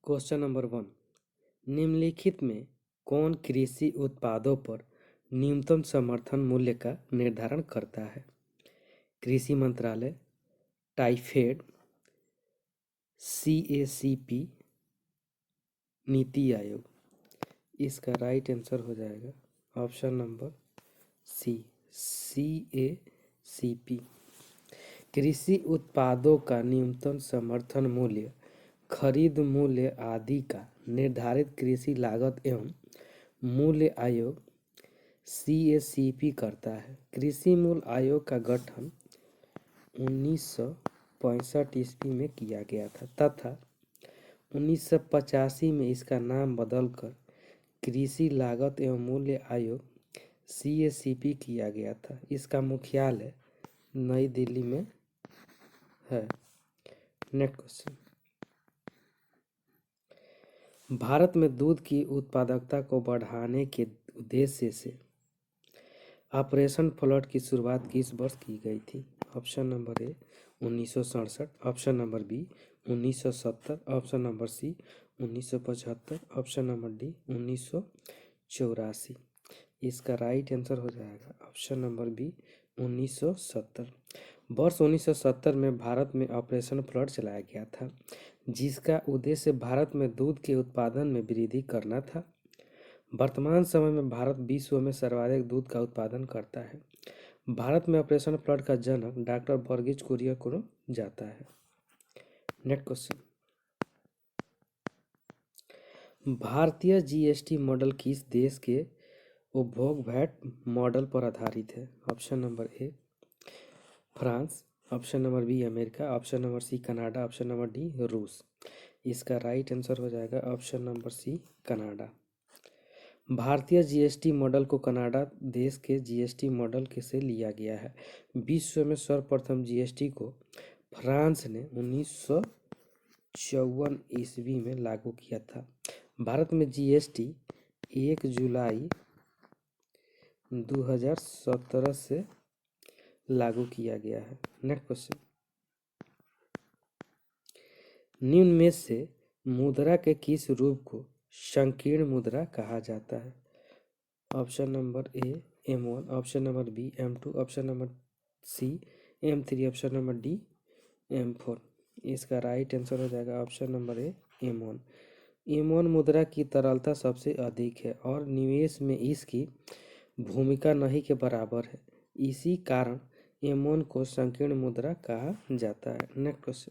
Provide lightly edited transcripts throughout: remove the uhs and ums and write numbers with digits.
Question number 1। निम्नलिखित में कौन कृषि उत्पादों पर न्यूनतम समर्थन मूल्य का निर्धारण करता है? कृषि मंत्रालय, टाइफेड, CACP, नीति आयोग। इसका राइट आंसर हो जाएगा ऑप्शन नंबर सी, CACP। कृषि उत्पादों का न्यूनतम समर्थन मूल्य खरीद मूल्य आदि का निर्धारित कृषि लागत एवं मूल्य आयोग CACP करता है। कृषि मूल्य आयोग का गठन 1965 ईस्वी में किया गया था तथा 1985 में इसका नाम बदलकर कृषि लागत एवं मूल्य आयोग CACP किया गया था। इसका मुख्यालय नई दिल्ली में है। Next question. भारत में दूध की उत्पादकता को बढ़ाने के उद्देश्य से ऑपरेशन फ्लड की शुरुआत किस वर्ष की गई थी? Option number A 1967, option number B 1970, option number C 1975, option number D 1984। इसका राइट आंसर हो जाएगा ऑप्शन नंबर बी 1970। वर्ष 1970 में भारत में ऑपरेशन फ्लड चलाया गया था, जिसका उद्देश्य भारत में दूध के उत्पादन में वृद्धि करना था। वर्तमान समय में भारत विश्व में सर्वाधिक दूध का उत्पादन करता है। भारत में ऑपरेशन फ्लड का जनक डॉक्टर वर्गीज कुरियन को जाता है। Next question. भारतीय GST मॉडल किस देश के उपभोग वैट मॉडल पर आधारित है? Option number A France, option number B America, option number C Canada, option number D रूस। इसका राइट आंसर हो जाएगा ऑप्शन नंबर सी कनाडा। भारतीय GST मॉडल को कनाडा देश के GST मॉडल के से लिया गया है। विश्व में सर्वप्रथम GST को फ्रांस ने 1954 ईस्वी में लागू किया था। भारत में GST 1 जुलाई 2017 से लागू किया गया है। Next question. निम्न में से मुद्रा के किस रूप को संकीर्ण मुद्रा कहा जाता है? Option number A M1, option number B M2, option number C M3, option number D M4। इसका राइट आंसर हो जाएगा option number A M1। M1 मुद्रा की तरलता सबसे अधिक है और निवेश में इसकी भूमिका नहीं के बराबर है। इसी कारण M1 को संकीर्ण मुद्रा कहा जाता है। Next question.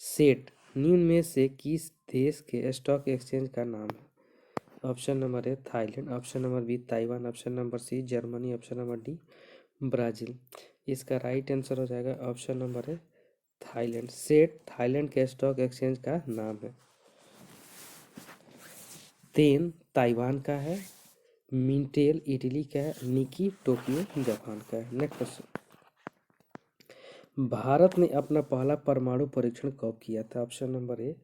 सेट निम्न में से किस देश के स्टॉक एक्सचेंज का नाम है? Option number A Thailand, option number B Taiwan, option number C Germany, option number D Brazil. इसका राइट आंसर हो जाएगा option number A Thailand. SET Thailand के स्टॉक एक्सचेंज का नाम है। तेन ताइवान का है, मिंटेल इटली का है, निकी टोक्यो जापान का है। Next question. भारत ने अपना पहला परमाणु परीक्षण कब किया था? Option number A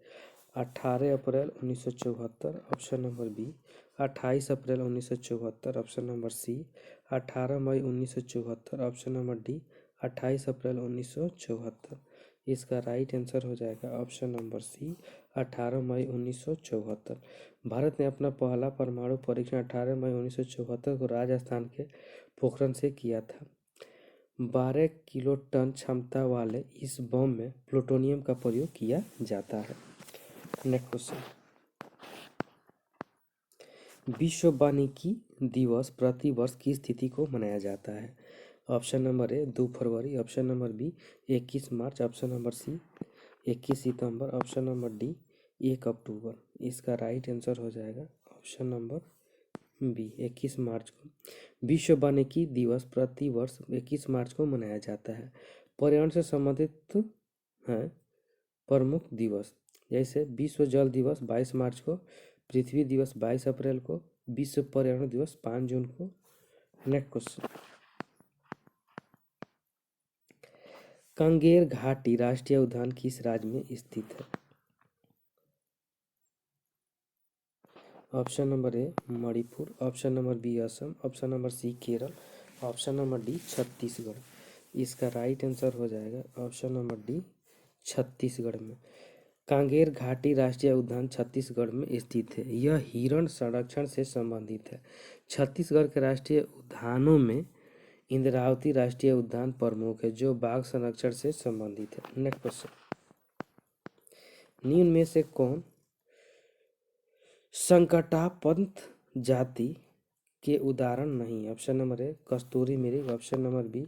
18 April 1974, option number B 28 April 1974, option number C 18 मई 1974, ऑप्शन नंबर डी 28 अप्रैल 1974। इसका राइट आंसर हो जाएगा ऑप्शन नंबर सी 18 मई 1974। भारत ने अपना पहला परमाणु परीक्षण 18 मई 1974 को राजस्थान के पोखरण से किया था। 12 किलो टन क्षमता वाले इस बम में प्लूटोनियम का प्रयोग किया जाता है। Next question. विश्व वानिकी दिवस प्रति वर्ष किस तिथि को मनाया जाता है? ऑप्शन नंबर ए 2 फरवरी, option number B 21 March, option number C 21 सितंबर, ऑप्शन नंबर डी 1 अक्टूबर। इसका राइट आंसर हो जाएगा ऑप्शन नंबर बी 21 मार्च को। विश्व वानिकी दिवस प्रति वर्ष 21 मार्च को मनाया जाता है। पर्यावरण से संबंधित हैं प्रमुख दिवस, जैसे विश्व जल दिवस 22 मार्च को, पृथ्वी दिवस 22 अप्रैल को, विश्व पर्यावरण दिवस 5 जून को। Next question. कांगेर घाटी राष्ट्रीय उद्यान किस राज्य में स्थित है? Option number A Manipur, option number B Assam, option number C Kerala, option number D Chhattisgarh. इसका राइट आंसर हो जाएगा ऑप्शन नंबर डी छत्तीसगढ़ में। कांगेर घाटी राष्ट्रीय उद्यान छत्तीसगढ़ में स्थित है। यह हिरण संरक्षण से संबंधित है। छत्तीसगढ़ के राष्ट्रीय उद्यानों में इंद्रावती राष्ट्रीय उद्यान प्रमुख है, जो बाघ संरक्षण से संबंधित है। नेक्स्ट क्वेश्चन, निम्न में से कौन संकटापंत जाति के उदाहरण नहीं? ऑप्शन नंबर ए कस्तूरी मृग, option number B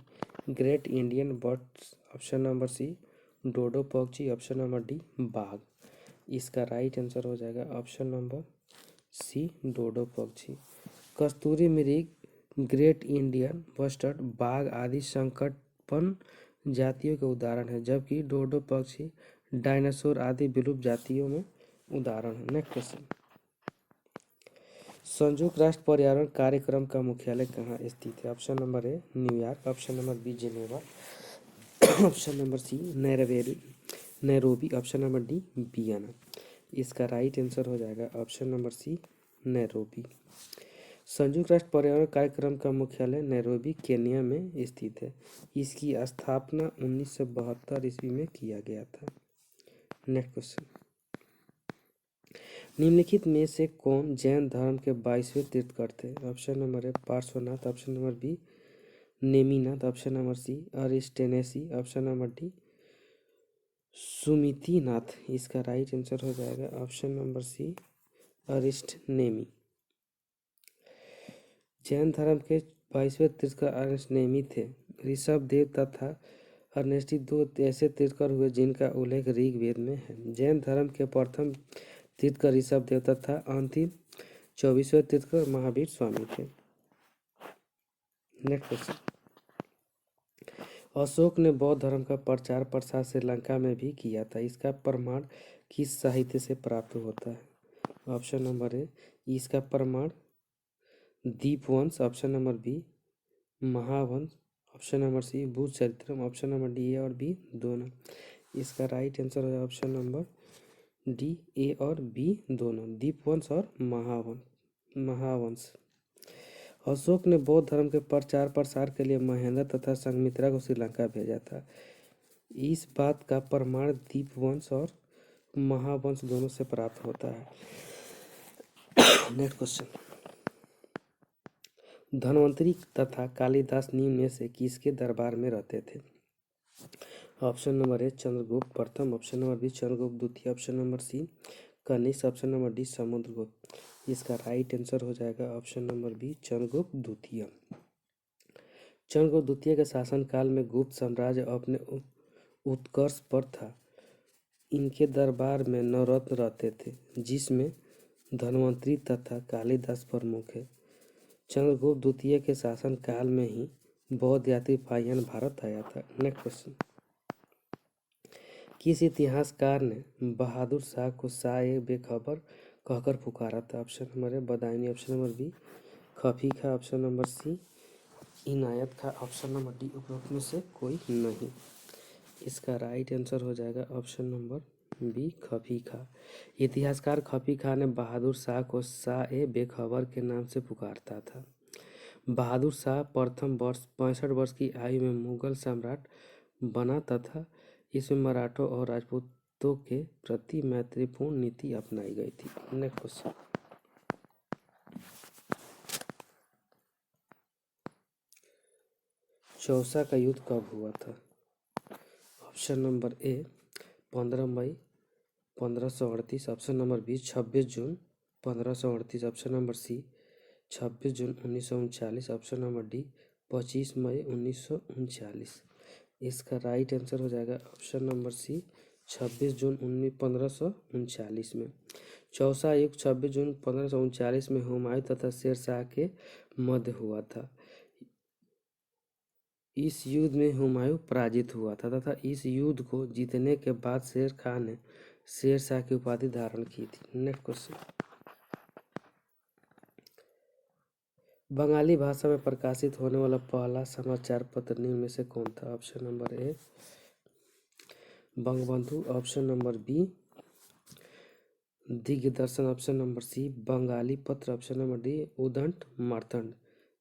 great Indian birds, option number C dodo पक्षी, ऑप्शन नंबर डी बाघ। इसका राइट आंसर हो जाएगा ऑप्शन नंबर सी डोडो पक्षी। कस्तूरी मृग, ग्रेट इंडियन बस्टर्ड, बाघ आदि संकटपन जातियों के उदाहरण है, जबकि डोडो पक्षी डायनासोर आदि विलुप्त जातियों में उदाहरण है। नेक्स्ट क्वेश्चन, संयुक्त राष्ट्र पर्यावरण कार्यक्रम का मुख्यालय कहाँ स्थित है? Option number A New York, option number B Geneva, option number C Nairobi, option number D Vienna. इसका राइट आंसर हो जाएगा ऑप्शन नंबर सी नैरोबी। संयुक्त राष्ट्र पर्यावरण कार्यक्रम का मुख्यालय नैरोबी केन्या में स्थित है। इसकी स्थापना 1972 ईस्वी में किया गया था। नेक्स्ट क्वेश्चन, निम्नलिखित में से कौन जैन धर्म के 22वें तीर्थंकर थे? Option number A Parshvanath, option number B Neminath, option number C Aristanemi, option number D Sumatinath. इसका राइट आंसर हो जाएगा option number C Arishtanemi. Jain धर्म के 22वें तीर्थंकर अरिस्टनेमी थे। ऋषभ देव तथा अर्नेस्टी दो ऐसे तीर्थंकर हुए जिनका उल्लेख ऋग्वेद में है। जैन धर्म के प्रथम तीर्थंकर ऋषभ देव तथा अंतिम 24वें तीर्थंकर महावीर स्वामी थे। नेक्स्ट क्वेश्चन, अशोक ने बौद्ध धर्म का प्रचार प्रसार श्रीलंका में भी किया था। इसका प्रमाण किस साहित्य से प्राप्त होता है? ऑप्शन नंबर ए इसका प्रमाण Dipavamsa, option number B Mahavamsa, option number C Buddha Charitam, option number D A और बी दोनों। इसका राइट आंसर है ऑप्शन नंबर डी ए और बी दोनों, दीपवंश और महावंश। अशोक ने बौद्ध धर्म के प्रचार प्रसार के लिए महेंद्र तथा संघमित्रा को श्रीलंका भेजा था। इस बात का प्रमाण दीपवंश और महावंश दोनों से प्राप्त होता है। नेक्स्ट क्वेश्चन, धन्वंतरी तथा कालिदास निम्न में से किसके दरबार में रहते थे? ऑप्शन नंबर ए चंद्रगुप्त प्रथम, ऑप्शन नंबर बी चंद्रगुप्त द्वितीय, option number C Kanishka, option number D Samudragupta. इसका राइट आंसर हो जाएगा ऑप्शन नंबर बी चंद्रगुप्त द्वितीय। चंद्रगुप्त द्वितीय के शासनकाल में गुप्त साम्राज्य अपने उत्कर्ष पर था। इनके दरबार में नवरत्न रहते थे, जिसमें धन्वंतरी तथा कालिदास प्रमुख है। चंद्रगुप्त द्वितीय के शासनकाल में ही बौद्ध यात्री पायन भारत आया था। नेक्स्ट क्वेश्चन, किस इतिहासकार ने बहादुर शाह को शाह बेखबर कहकर पुकारा था? Option number A Badayuni, option number B Khafi Khan, option number सी इनायत खा, ऑप्शन नंबर डी उपरोक्त में से कोई नहीं। इसका राइट आंसर हो जाएगा ऑप्शन नंबर बी खफी खा। इतिहासकार खफी खा ने बहादुर शाह को शाह बेखबर के नाम से पुकारता था। बहादुर शाह प्रथम वर्ष 65 वर्ष की आयु में मुगल सम्राट बना तथा इसमें मराठों और राजपूतों के प्रति मैत्रीपूर्ण नीति अपनाई गई थी। नेक्स्ट क्वेश्चन, चौसा का युद्ध कब हुआ था? ऑप्शन नंबर ए 15 मई 1538, option number B 26 June 1538, option number C 26 June 1939, option number D 25 मई 1939। इसका राइट आंसर हो जाएगा ऑप्शन नंबर सी 26 जून 1539 में। चौसा युद्ध 26 जून 1539 में हुमायूं तथा शेर शाह के मध्य हुआ था। इस युद्ध में हुमायूं पराजित हुआ था तथा इस युद्ध को जीतने के बाद शेर खान ने शेर शाह की उपाधि धारण की थी। नेक्स्ट क्वेश्चन, बंगाली भाषा में प्रकाशित होने वाला पहला समाचार पत्र निम्न में से कौन था? Option number A Bangabandhu, option number B Digdarshan, option number C Bangali Patra, option number D Udant Martand.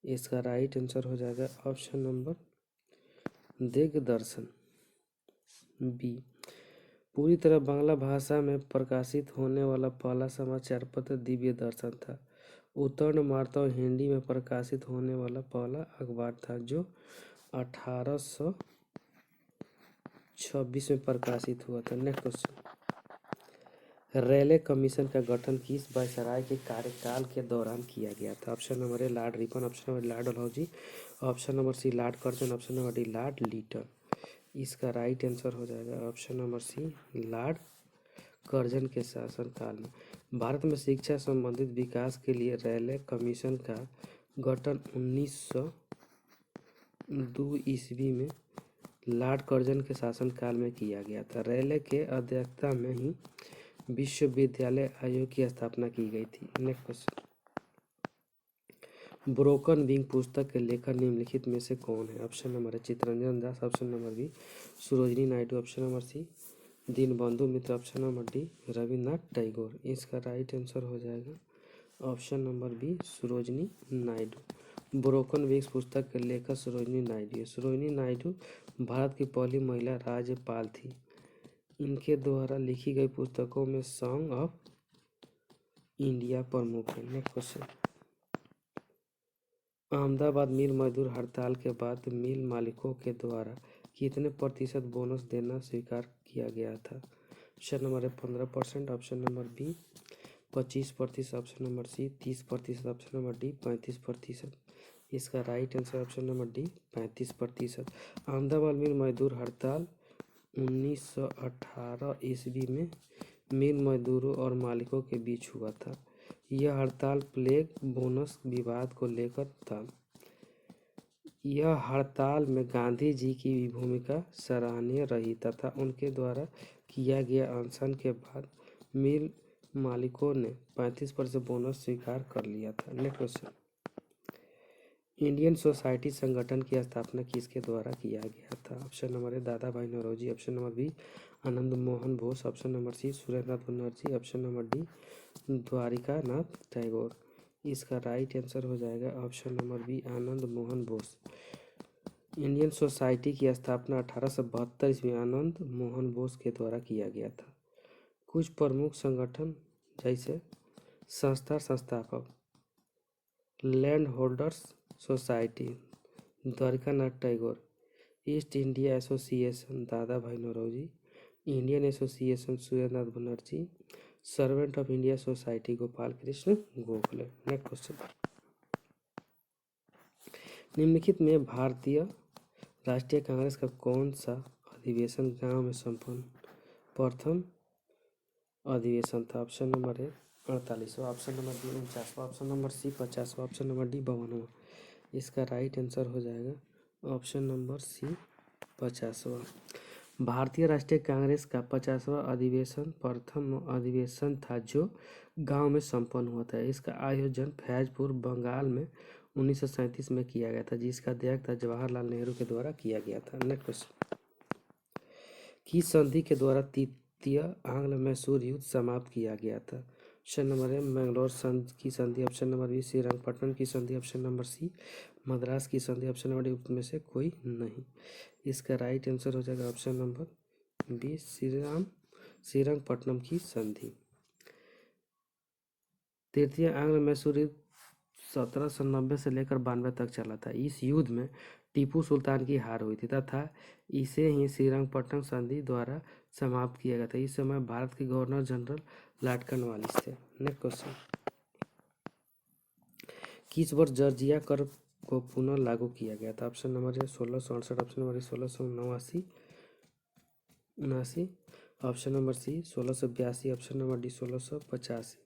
इसका राइट आंसर हो जाएगा ऑप्शन नंबर दिग्दर्शन बी। पूरी तरह बांग्ला भाषा में प्रकाशित होने वाला पहला समाचार पत्र दिव्य दर्शन था। उत्तर्ण मार्तव हिंदी में प्रकाशित होने वाला पहला अखबार था जो 1826 में प्रकाशित हुआ था। नेक्स्ट क्वेश्चन, रेले कमीशन का गठन किस वायसराय के कार्यकाल के दौरान किया गया था? Option number A lord Ripon, option number lord Dalhousie, option number C lord Curzon, option number D lord Lytton. इसका राइट आंसर हो जाएगा option number C lord Curzon के शासनकाल में। भारत में शिक्षा संबंधित विकास के लिए रेले कमीशन का गठन 1902 ईस्वी में लॉर्ड कर्जन के शासनकाल में किया गया था। रेले के अध्यक्षता में ही विश्वविद्यालय आयोग की स्थापना की गई थी। नेक्स्ट क्वेश्चन, ब्रोकन विंग पुस्तक के लेखक निम्नलिखित में से कौन है? ऑप्शन नंबर है Chittaranjan Das, option number B Sarojini Naidu, option number C Dinabandhu Mitra, option number D Rabindranath Tagore. इसका राइट आंसर हो जाएगा option number B Sarojini Naidu. Broken wings पुस्तक के लेखक सरोजिनी नायडू है। सरोजिनी नायडू भारत की पहली महिला राज्यपाल थी। इनके द्वारा लिखी गई पुस्तकों में सॉन्ग ऑफ इंडिया प्रमुख है। नेक्स्ट क्वेश्चन, अहमदाबाद मिल मजदूर हड़ताल के बाद मिल मालिकों के द्वारा कितने प्रतिशत बोनस देना स्वीकार किया गया था? Option number A 15%, option number B 25%, option number C 30%, option number D 35%। इसका right answer option number D 35%। Ahmedabad mill मजदूर हड़ताल 1918 ईस्वी में मिल मजदूरों और मालिकों के बीच हुआ था। यह हड़ताल प्लेग बोनस विवाद को लेकर था। यह हड़ताल में गांधी जी की भी भूमिका सराहनीय रही तथा उनके द्वारा किया गया अनशन के बाद मिल मालिकों ने 35% बोनस स्वीकार कर लिया था। नेक्स्ट क्वेश्चन, इंडियन सोसाइटी संगठन की स्थापना किसके द्वारा किया गया था? Option number A Dadabhai Naoroji, option number B Anand Mohan Bose, option number C Surendranath Banerjee, option number D Dwarika नाथ टैगोर। इसका राइट आंसर हो जाएगा option number B Anand Mohan Bose. Indian society की स्थापना 1872 ईस्वी में आनंद मोहन बोस के द्वारा किया गया था। कुछ प्रमुख संगठन जैसे संस्था संस्थापक land holders society Dwarka Nath Tagore, East India association Dadabhai Naoroji, Indian association Surendranath Banerjee, servant of India society Gopal Krishna Gokhale. Next question, निम्नलिखित में भारतीय राष्ट्रीय कांग्रेस का कौन सा अधिवेशन गांव में संपन्न प्रथम अधिवेशन था? ऑप्शन नंबर है 48वां, ऑप्शन नंबर बी 49वां, ऑप्शन नंबर सी 50वां, ऑप्शन नंबर डी 52वां। इसका राइट आंसर हो जाएगा ऑप्शन नंबर सी 50वां। भारतीय राष्ट्रीय कांग्रेस का 50वां अधिवेशन प्रथम अधिवेशन था जो गांव में संपन्न हुआ था। इसका आयोजन फैजपुर बंगाल में 1937 में किया गया था, जिसका अध्यक्ष था जवाहरलाल नेहरू के द्वारा किया गया था। नेक्स्ट क्वेश्चन, किस संधि के द्वारा तृतीय आंग्ल मैसूर युद्ध समाप्त किया गया था? ऑप्शन नंबर ए मैंगलोर की संधि, ऑप्शन नंबर बी श्रीरंगपट्टनम की संधि, ऑप्शन नंबर सी मद्रास की संधि, ऑप्शन नंबर डी में से कोई नहीं। इसका राइट आंसर हो जाएगा ऑप्शन नंबर बी श्रीरंगपट्टनम की संधि। तृतीय आंग्ल मैसूर युद्ध 1790 से लेकर 92 तक चला था। इस युद्ध में टीपू सुल्तान की हार हुई थी तथा इसे ही श्रीरंगपट्टनम संधि द्वारा समाप्त किया गया था। इस समय भारत के गवर्नर जनरल लॉर्ड कॉर्नवालिस थे। नेक्स्ट क्वेश्चन, किस वर्ष जॉर्जिया कर को पुनः लागू किया गया था? Option number A 1668, option number 1679, option number C 1682, option number D 1685।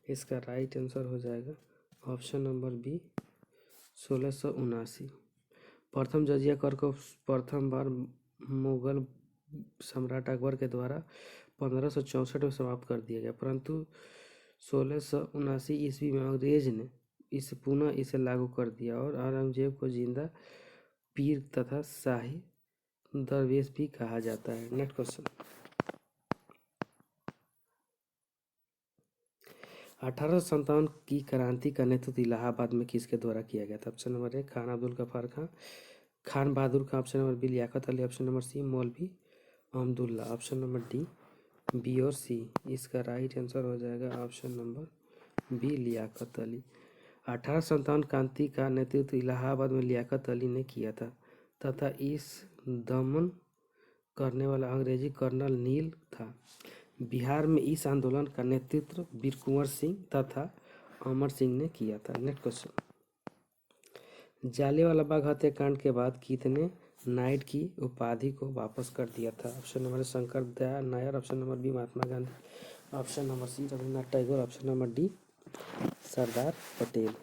इसका राइट आंसर हो जाएगा ऑप्शन नंबर बी 1679। प्रथम जजिया कर को प्रथम बार मुगल सम्राट अकबर के द्वारा 1564 में समाप्त कर दिया गया, परंतु 1679 ईस्वी में अंग्रेज ने इसे लागू कर दिया और औरंगजेब को जिंदा पीर तथा शाही दरवेश भी कहा जाता है। नेक्स्ट क्वेश्चन, 1857 की क्रांति का नेतृत्व इलाहाबाद में किसके द्वारा किया गया था? Option number A Khan Abdul Ghaffar Khan, Khan Bahadur Khan, option number B Liaquat Ali, option number C Maulvi Ahmadullah, option number D B और सी। इसका राइट आंसर हो जाएगा option number B, Liaquat Ali. 1857 क्रांति का नेतृत्व इलाहाबाद में लियाकत अली ने किया था तथा इस दमन करने वाला अंग्रेजी कर्नल नील था। बिहार में इस आंदोलन का नेतृत्व वीर कुंवर सिंह तथा अमर सिंह ने किया था। नेक्स्ट क्वेश्चन, जालियांवाला बाग हत्याकांड के बाद कितने नाइट की उपाधि को वापस कर दिया था? Option number A Shankar Dayal Nair, option number B Mahatma Gandhi, option number C Rabindranath Tagore, option number D Sardar Patel.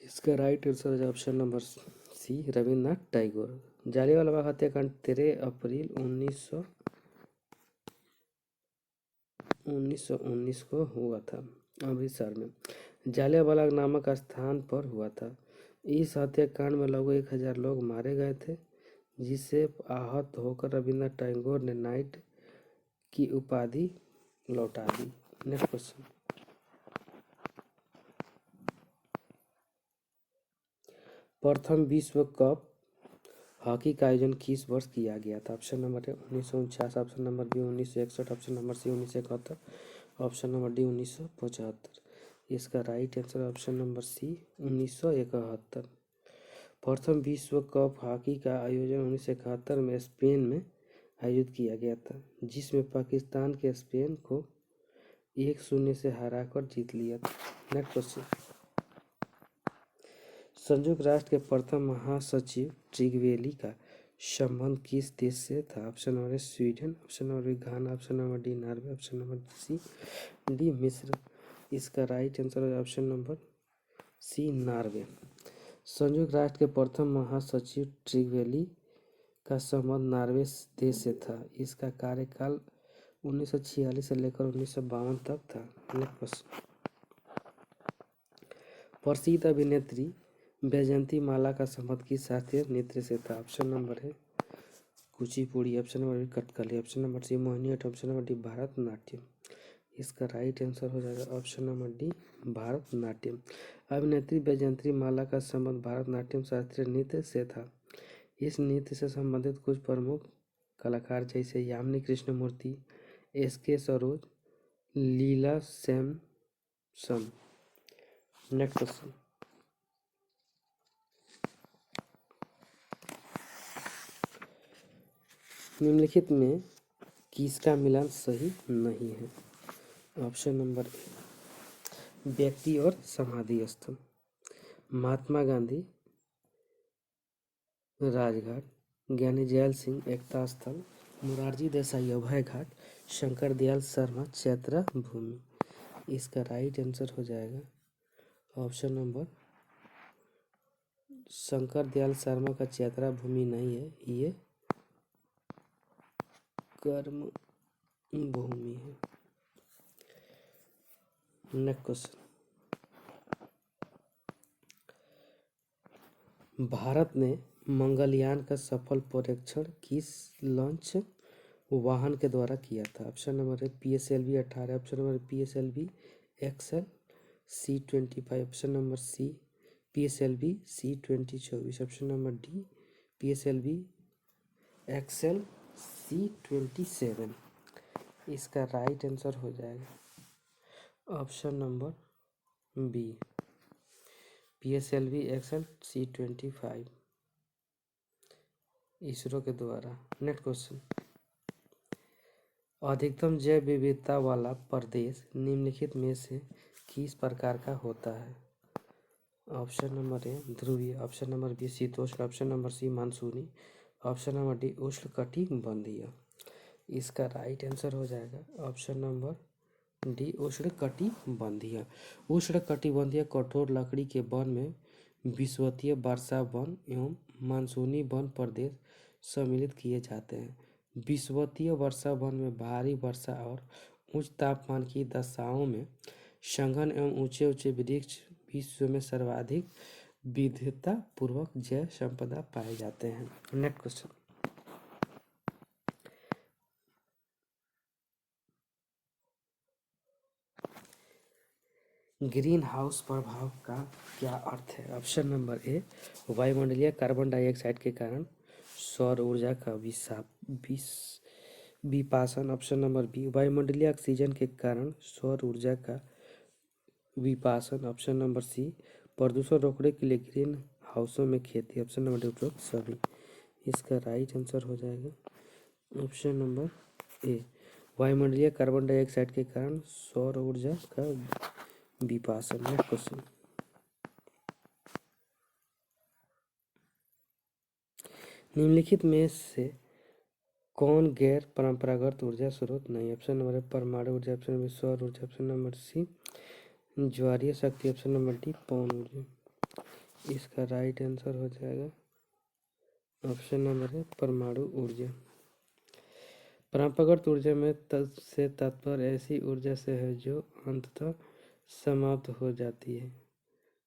इसका राइट आंसर है option number C Rabindranath Tagore. Jallianwala Bagh हत्याकांड 13 अप्रैल 1919 को हुआ था अमृतसर में जालियांवाला बाग नामक स्थान पर हुआ था। इस हत्याकांड में लगभग 1000 लोग मारे गए थे, जिससे आहत होकर रविन्द्रनाथ टैगोर ने नाइट की उपाधि लौटा दी। नेक्स्ट क्वेश्चन, प्रथम विश्व कप हॉकी का आयोजन किस वर्ष किया गया था? Option number A 1949, option number B 1961, option number C 1971, option number D 1975। इसका right answer option number C 1971। प्रथम विश्व कप हॉकी का आयोजन 1971 में स्पेन में आयोजित किया गया था, जिसमें पाकिस्तान के स्पेन को 1-0 से हराकर जीत लिया था। नेक्स्ट क्वेश्चन, संयुक्त राष्ट्र के प्रथम महासचिव ट्रिगवेली का संबंध किस देश से था? Option number A Sweden, option number B Ghana, option number D Norway, option number C D मिस्र। इसका राइट आंसर है ऑप्शन नंबर सी नॉर्वे। संयुक्त राष्ट्र के प्रथम महासचिव ट्रिगवेली का संबंध नॉर्वे देश से था। इसका कार्यकाल 1946 से लेकर 1952 तक था। नेक्स्ट क्वेश्चन, प्रसिद्ध अभिनेत्री वैजयंती माला का संबंध किस शास्त्रीय नृत्य से था? ऑप्शन नंबर है Kuchipudi, option number B Kathakali, option number C Mohiniattam, option number D Bharatanatyam. इसका राइट आंसर हो जाएगा ऑप्शन नंबर डी भरतनाट्यम। अभिनेत्री वैजयंती माला का संबंध भरतनाट्यम शास्त्रीय नृत्य से था। इस नृत्य से संबंधित कुछ प्रमुख कलाकार जैसे यामिनी कृष्णमूर्ति, एस.के. सरोज, लीला सैमसन। नेक्स्ट क्वेश्चन, निम्नलिखित में किसका मिलान सही नहीं है? ऑप्शन नंबर ए व्यक्ति और समाधि स्थल, महात्मा गांधी राजघाट, ज्ञानी जैल सिंह एकता स्थल, मुरारजी देसाई अभय घाट, शंकर दयाल शर्मा चैत्रा भूमि। इसका राइट आंसर हो जाएगा ऑप्शन नंबर शंकर दयाल शर्मा का चैत्रा भूमि नहीं है, ये कर्म भूमि है। नेक्स्ट क्वेश्चन, भारत ने मंगलयान का सफल परीक्षण किस लॉन्च वाहन के द्वारा किया था? Option number A PSLV 18, option number PSLV XL C-25, option number C PSLV C-20 option number D PSLV XL C-27। इसका राइट आंसर हो जाएगा option number B PSLV XL C-25 ISRO के द्वारा। नेक्स्ट क्वेश्चन, अधिकतम जैव विविधता वाला प्रदेश निम्नलिखित में से किस प्रकार का होता है? ऑप्शन नंबर ए ध्रुवीय, ऑप्शन नंबर बी शीतोष्ण, ऑप्शन नंबर सी मानसूनी, ऑप्शन नंबर डी उष्णकटिबंधीय। इसका राइट आंसर हो जाएगा ऑप्शन नंबर डी उष्णकटिबंधीय। उष्णकटिबंधीय कठोर लकड़ी के वन में विषुवतीय वर्षा वन एवं मानसूनी वन प्रदेश सम्मिलित किए जाते हैं। विषुवतीय वर्षा वन में भारी वर्षा और उच्च तापमान की दशाओं में सघन एवं ऊंचे ऊंचे वृक्ष विश्व में सर्वाधिक विविधता पूर्वक जैव संपदा पाए जाते हैं। नेक्स्ट क्वेश्चन, ग्रीन हाउस प्रभाव का क्या अर्थ है? ऑप्शन नंबर ए वायुमंडलीय कार्बन डाइऑक्साइड के कारण सौर ऊर्जा का विपासन। ऑप्शन नंबर बी वायुमंडलीय ऑक्सीजन के कारण सौर ऊर्जा का विपासन। ऑप्शन नंबर सी प्रदूषण रोकने के लिए ग्रीन हाउसों में खेती। ऑप्शन नंबर डी उपरोक्त सभी। इसका राइट आंसर हो जाएगा ऑप्शन नंबर ए वायुमंडलीय कार्बन डाइऑक्साइड के कारण सौर ऊर्जा का विपासन। नेक्स्ट क्वेश्चन, निम्नलिखित में से कौन गैर परंपरागत ऊर्जा स्रोत नहीं? ऑप्शन नंबर ए परमाणु ऊर्जा। ऑप्शन नंबर सौर ऊर्जा। ऑप्शन नंबर सी ज्वारीय शक्ति। ऑप्शन नंबर डी पवन ऊर्जा। इसका राइट आंसर हो जाएगा ऑप्शन नंबर है परमाणु ऊर्जा। परंपरागत ऊर्जा में से तात्पर्य ऐसी ऊर्जा से है जो अंततः समाप्त हो जाती है,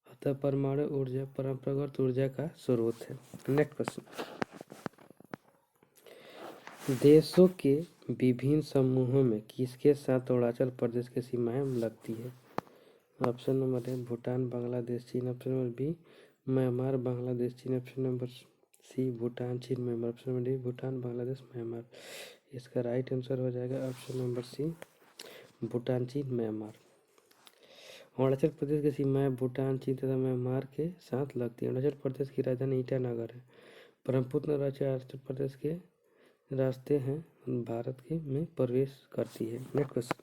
अतः परमाणु ऊर्जा परंपरागत ऊर्जा का स्रोत है। नेक्स्ट क्वेश्चन, देशों के विभिन्न समूहों में किसके साथ अरुणाचल प्रदेश की सीमाएं लगती है? Option number A Bhutan, Bangladesh, चीन। Option number B Myanmar, Bangladesh, चीन। ऑप्शन नंबर सी भूटान, चीन, Myanmar. Option number D Bhutan, Bangladesh, Myanmar. इसका राइट आंसर हो जाएगा ऑप्शन नंबर सी भूटान, चीन, म्यांमार। अरुणाचल प्रदेश की सीमाएं भूटान, चीन तथा म्यांमार के साथ लगती है। अरुणाचल प्रदेश की राजधानी ईटानगर है। ब्रह्मपुत्र नदी अरुणाचल प्रदेश के रास्ते हैं भारत के में प्रवेश करती है। नेक्स्ट क्वेश्चन,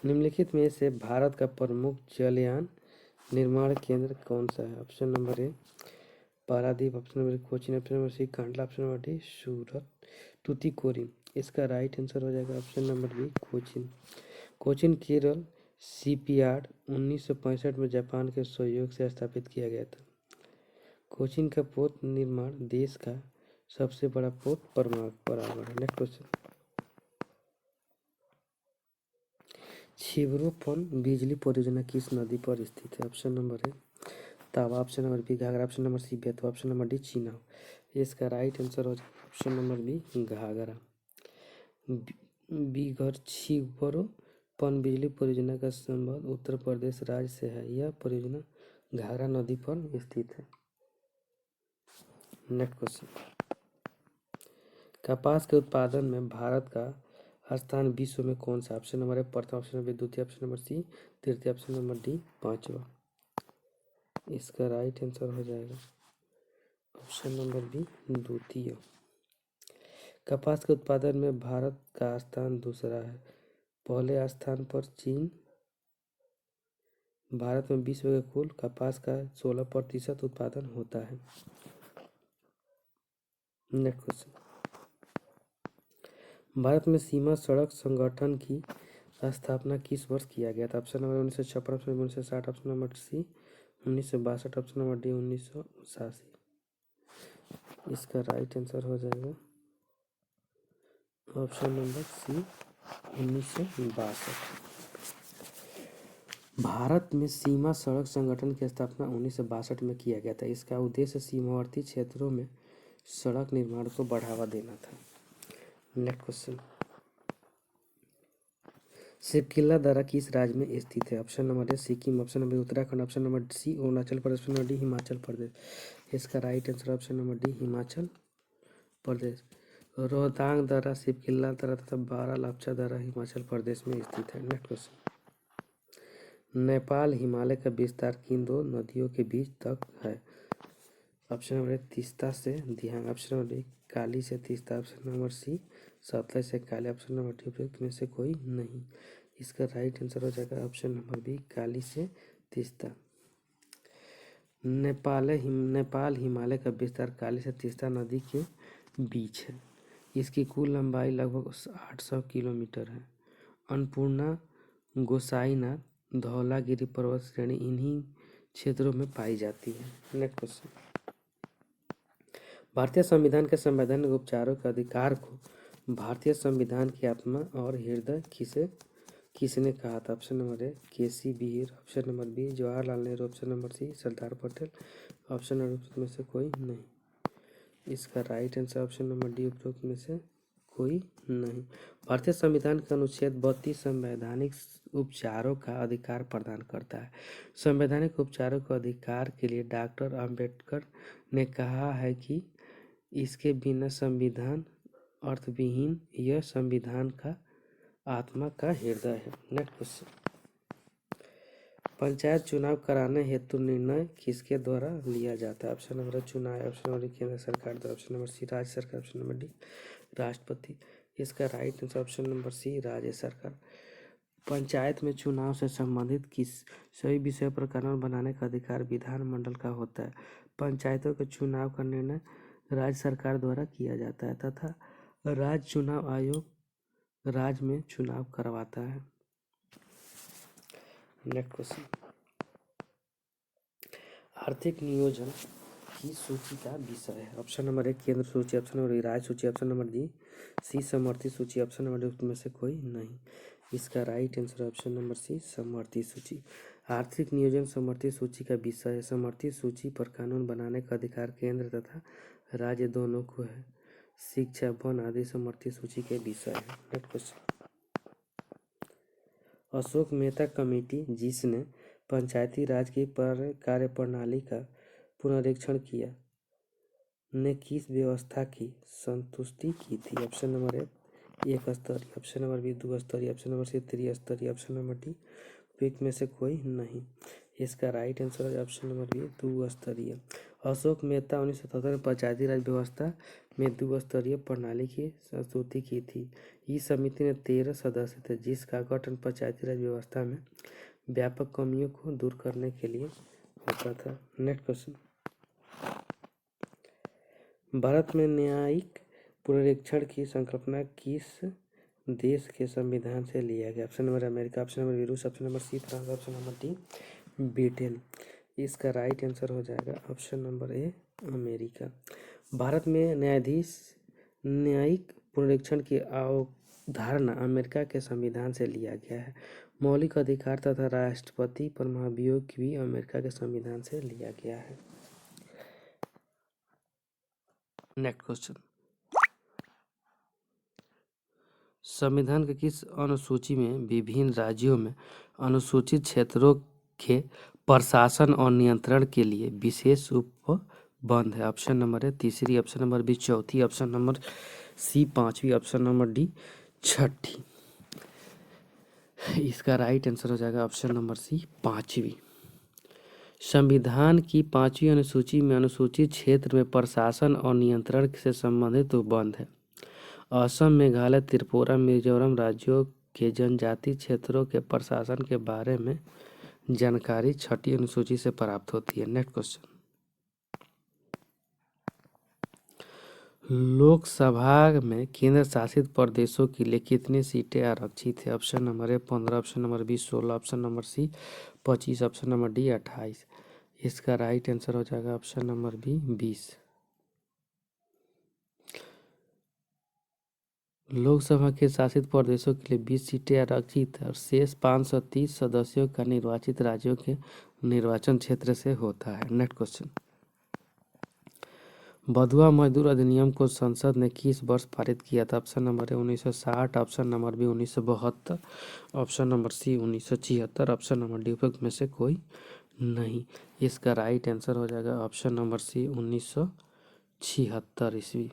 निम्नलिखित में से भारत का प्रमुख जलयान निर्माण केंद्र कौन सा है? Option number A Paradip. Option number Cochin. Option number C Kandla. Option number D Surat Tuticorin. इसका राइट आंसर हो जाएगा option number B Cochin. Cochin Kerala shipyard 1965 में जापान के सहयोग से स्थापित किया गया था। कोचीन का पोत निर्माण देश का सबसे बड़ा पोत परागण है। नेक्स्ट क्वेश्चन, छिबरो बिजली परियोजना किस नदी पर स्थित है? ऑप्शन नंबर है Tawa. Option number B Ghaghara. Option number C Betwa. Option number D Chenab. इसका राइट आंसर हो जाएगा ऑप्शन नंबर बी घाघरा। बीघर छिबरो बिजली परियोजना का संबंध उत्तर प्रदेश राज्य से है। यह परियोजना घाघरा नदी पर स्थित है। नेक्स्ट क्वेश्चन, कपास के उत्पादन में भारत का स्थान विश्व में कौन सा? ऑप्शन नंबर है प्रथम। ऑप्शन नंबर द्वितीय। ऑप्शन नंबर सी तृतीय। ऑप्शन नंबर डी पांचवा। इसका राइट आंसर हो जाएगा ऑप्शन नंबर बी द्वितीय। कपास के उत्पादन में भारत का स्थान दूसरा है। पहले स्थान पर चीन। भारत में विश्व के कुल कपास का 16% उत्पादन होता है। नेक्स्ट क्वेश्चन, भारत में सीमा सड़क संगठन की स्थापना किस वर्ष किया गया था? Option number 1956। Option number 1960। Option number C 1962। Option number D 1988। इसका राइट आंसर हो जाएगा ऑप्शन नंबर सी 1962। भारत में सीमा सड़क संगठन की स्थापना 1962 में किया गया था। इसका उद्देश्य सीमावर्ती क्षेत्रों में सड़क निर्माण को बढ़ावा देना था। नेक्स्ट क्वेश्चन, सिपकिल्ला दर्रा किस राज्य में स्थित है? Option number A Sikkim. Option number Uttarakhand. Option number C Arunachal Pradesh. Option number D Himachal Pradesh. इसका right answer option number D Himachal Pradesh. Rohtang दर्रा, सिपकिल्ला दर्रा तथा बारा लापचा दर्रा हिमाचल प्रदेश में स्थित है। नेक्स्ट क्वेश्चन, नेपाल हिमालय का विस्तार किन दो नदियों के बीच तक है? ऑप्शन नंबर तीस्ता से Dihang. Option number D Kali से Teesta. Option number C Sutlej से काली। ऑप्शन नंबर डी उपयुक्त में से कोई नहीं। इसका राइट आंसर हो जाएगा ऑप्शन नंबर बी काली से तीस्ता। नेपाल हिमालय का विस्तार काली से तीस्ता नदी के बीच है। इसकी कुल लंबाई लगभग 800 किलोमीटर है। अन्नपूर्णा, गोसाईनाथ, धौलागिरी पर्वत श्रेणी इन्हीं क्षेत्रों में पाई जाती है। नेक्स्ट क्वेश्चन, भारतीय संविधान के संवैधानिक उपचारों के अधिकार को भारतीय संविधान की आत्मा और हृदय किसने कहा था? Option number A K C Wheare. Option number B Jawaharlal Nehru. Option number C Sardar Patel. Option number में से कोई नहीं। इसका right answer option number D उपरोक्त में से कोई नहीं। भारतीय संविधान का अनुच्छेद 32 संवैधानिक उपचारों का अधिकार प्रदान करता है। संवैधानिक उपचारों के अधिकार के लिए डॉक्टर अंबेडकर ने कहा है कि इसके बिना संविधान अर्थविहीन। यह संविधान का आत्मा का हृदय है। नेक्स्ट क्वेश्चन, पंचायत चुनाव कराने हेतु निर्णय किसके द्वारा लिया जाता है? ऑप्शन नंबर चुनाव, ऑप्शन नंबर केंद्र सरकार द्वारा, ऑप्शन नंबर सी राज्य सरकार, ऑप्शन नंबर डी राष्ट्रपति। इसका right answer option number C राज्य सरकार। पंचायत में चुनाव से संबंधित किस सभी विषय पर कानून बनाने का अधिकार विधानमंडल का होता है। पंचायतों के चुनाव का निर्णय राज्य सरकार द्वारा किया जाता है तथा राज्य चुनाव आयोग राज्य में चुनाव करवाता है। नेक्स्ट क्वेश्चन, आर्थिक नियोजन की सूची का विषय है। ऑप्शन नंबर एक केंद्र सूची, ऑप्शन नंबर बी राज्य सूची, ऑप्शन नंबर डी सी समवर्ती सूची, ऑप्शन नंबर डी उसमें से कोई नहीं। इसका right answer option number C समवर्ती सूची। आर्थिक नियोजन समवर्ती सूची का विषय है। समवर्ती सूची पर कानून बनाने का अधिकार केंद्र तथा राज्य दोनों को है। शिक्षा, वन आदि समवर्ती सूची के विषय है। Next question, Ashok Mehta committee जिसने पंचायती राज की कार्यप्रणाली का पुनरीक्षण किया ने किस व्यवस्था की संतुष्टि की थी? ऑप्शन नंबर एक स्तरीय, ऑप्शन नंबर बी 2 स्तरीय, ऑप्शन नंबर सी 3 स्तरीय, ऑप्शन नंबर डी उपयुक्त में से कोई नहीं। इसका राइट आंसर है ऑप्शन नंबर बी 2 स्तरीय। अशोक मेहता 1977 में पंचायती राज व्यवस्था में 2 स्तरीय प्रणाली की संस्तुति की थी। इस समिति में 13 सदस्य थे जिसका गठन पंचायती राज व्यवस्था में व्यापक कमियों को दूर करने के लिए होता था। नेक्स्ट क्वेश्चन, भारत में न्यायिक पुनरीक्षण की संकल्पना किस देश के संविधान से लिया गया? Option number America, option number रूस, option number C France, option number D Britain. इसका राइट आंसर हो जाएगा option number A America. Bharat में न्यायिक पुनरीक्षण की अवधारणा अमेरिका के संविधान से लिया गया है। मौलिक अधिकार तथा राष्ट्रपति पर महाभियोग भी अमेरिका के संविधान से लिया गया है। नेक्स्ट क्वेश्चन, संविधान के किस अनुसूची में विभिन्न राज्यों में अनुसूचित क्षेत्रों के प्रशासन और नियंत्रण के लिए विशेष उपबंध है? ऑप्शन नंबर है तीसरी, ऑप्शन नंबर बी चौथी, ऑप्शन नंबर सी पांचवी, ऑप्शन नंबर डी छठी। इसका राइट आंसर हो जाएगा ऑप्शन नंबर सी पांचवी। संविधान की 5वीं अनुसूची में अनुसूचित क्षेत्र में प्रशासन और नियंत्रण से संबंधित उपबंध है। असम, मेघालय, त्रिपुरा, मिजोरम राज्यों के जनजातीय क्षेत्रों के प्रशासन के बारे में जानकारी 6ठी अनुसूची से प्राप्त होती है। नेक्स्ट क्वेश्चन, लोकसभा में केंद्र शासित प्रदेशों के लिए कितनी सीटें आरक्षित है? Option number A 15, option number B 16, option number C 25, option number D 28। इसका राइट आंसर हो जाएगा ऑप्शन नंबर बी 20। लोकसभा के शासित प्रदेशों के लिए 20 सीटें आरक्षित है और शेष 530 सदस्यों का निर्वाचित राज्यों के निर्वाचन क्षेत्र से होता है। नेक्स्ट क्वेश्चन, बंधुआ मजदूर अधिनियम को संसद ने किस वर्ष पारित किया था? Option number A 1960, option number B 1972, option number C 1976, option number D उपयुक्त में से कोई नहीं। इसका राइट आंसर हो जाएगा ऑप्शन नंबर सी 1976 ईस्वी।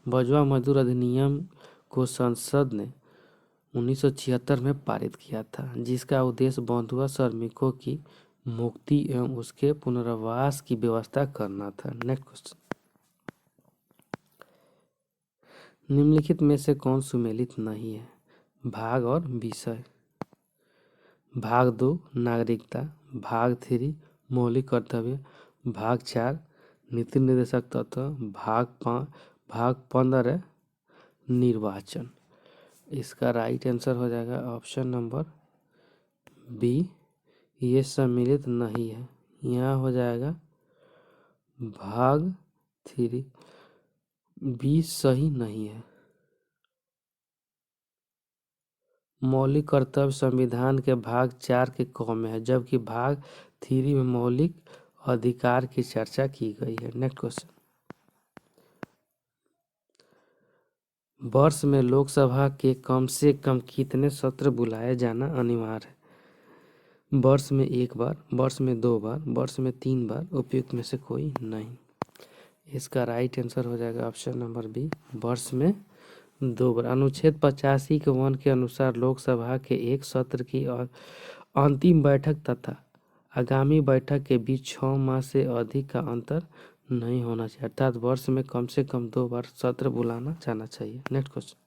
बंधुआ मजदूर अधिनियम को संसद ने 1976 में पारित किया था जिसका उद्देश्य बंधुआ श्रमिकों की मुक्ति एवं उसके पुनर्वास की व्यवस्था करना था। नेक्स्ट क्वेश्चन, निम्नलिखित में से कौन सुमेलित नहीं है? भाग और विषय। भाग 2 नागरिकता, भाग 3 मौलिक कर्तव्य, भाग 4 नीति निर्देशक तत्व, भाग 15 निर्वाचन। इसका राइट आंसर हो जाएगा ऑप्शन नंबर बी, ये सम्मिलित नहीं है। यहाँ हो जाएगा भाग 3 बी सही नहीं है। मौलिक कर्तव्य संविधान के भाग 4 के क में है जबकि भाग 3 में मौलिक अधिकार की चर्चा की गई है। नेक्स्ट क्वेश्चन, वर्ष में लोकसभा के कम से कम कितने सत्र बुलाए जाना अनिवार्य है? वर्ष में 1 बार, वर्ष में 2 बार, वर्ष में 3 बार, उपयुक्त में से कोई नहीं। इसका राइट आंसर हो जाएगा ऑप्शन नंबर बी, वर्ष में 2 बार। अनुच्छेद 85 के 1 के अनुसार लोकसभा के एक सत्र की अंतिम बैठक तथा आगामी बैठक के बीच 6 माह से अधिक का अंतर नहीं होना चाहिए, अर्थात वर्ष में कम से कम 2 बार सत्र बुलाना जाना चाहिए। नेक्स्ट क्वेश्चन,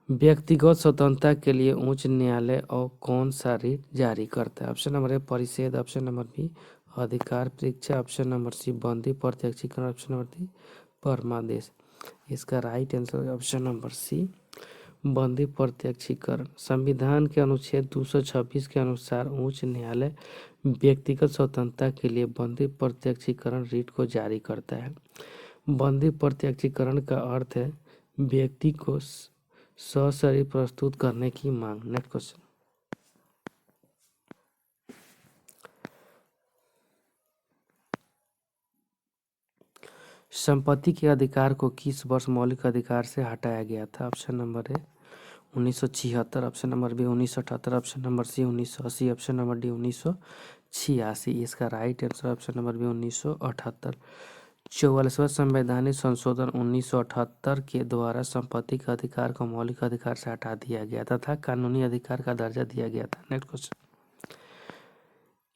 व्यक्तिगत स्वतंत्रता के लिए उच्च न्यायालय और कौन सा रिट जारी करता है? ऑप्शन नंबर ए परिषद, ऑप्शन नंबर बी अधिकार परीक्षा, ऑप्शन नंबर सी बंदी प्रत्यक्षीकरण, ऑप्शन नंबर डी परमादेश। इसका right answer option number C बंदी प्रत्यक्षीकरण। संविधान के अनुच्छेद 226 के अनुसार उच्च न्यायालय व्यक्तिगत स्वतंत्रता के लिए बंदी प्रत्यक्षीकरण रिट को जारी करता है। बंदी प्रत्यक्षीकरण का अर्थ है व्यक्ति को सशरीर प्रस्तुत करने की मांग। नेक्स्ट क्वेश्चन, संपत्ति के अधिकार को किस वर्ष मौलिक अधिकार से हटाया गया था? Option number A 1976, option number B 1978, option number C 1980, option number D 1986। इसका right answer option number B 1978। 44वां संवैधानिक संशोधन 1978 के द्वारा संपत्ति के अधिकार को मौलिक अधिकार से हटा दिया गया तथा कानूनी अधिकार का दर्जा दिया गया था। नेक्स्ट क्वेश्चन,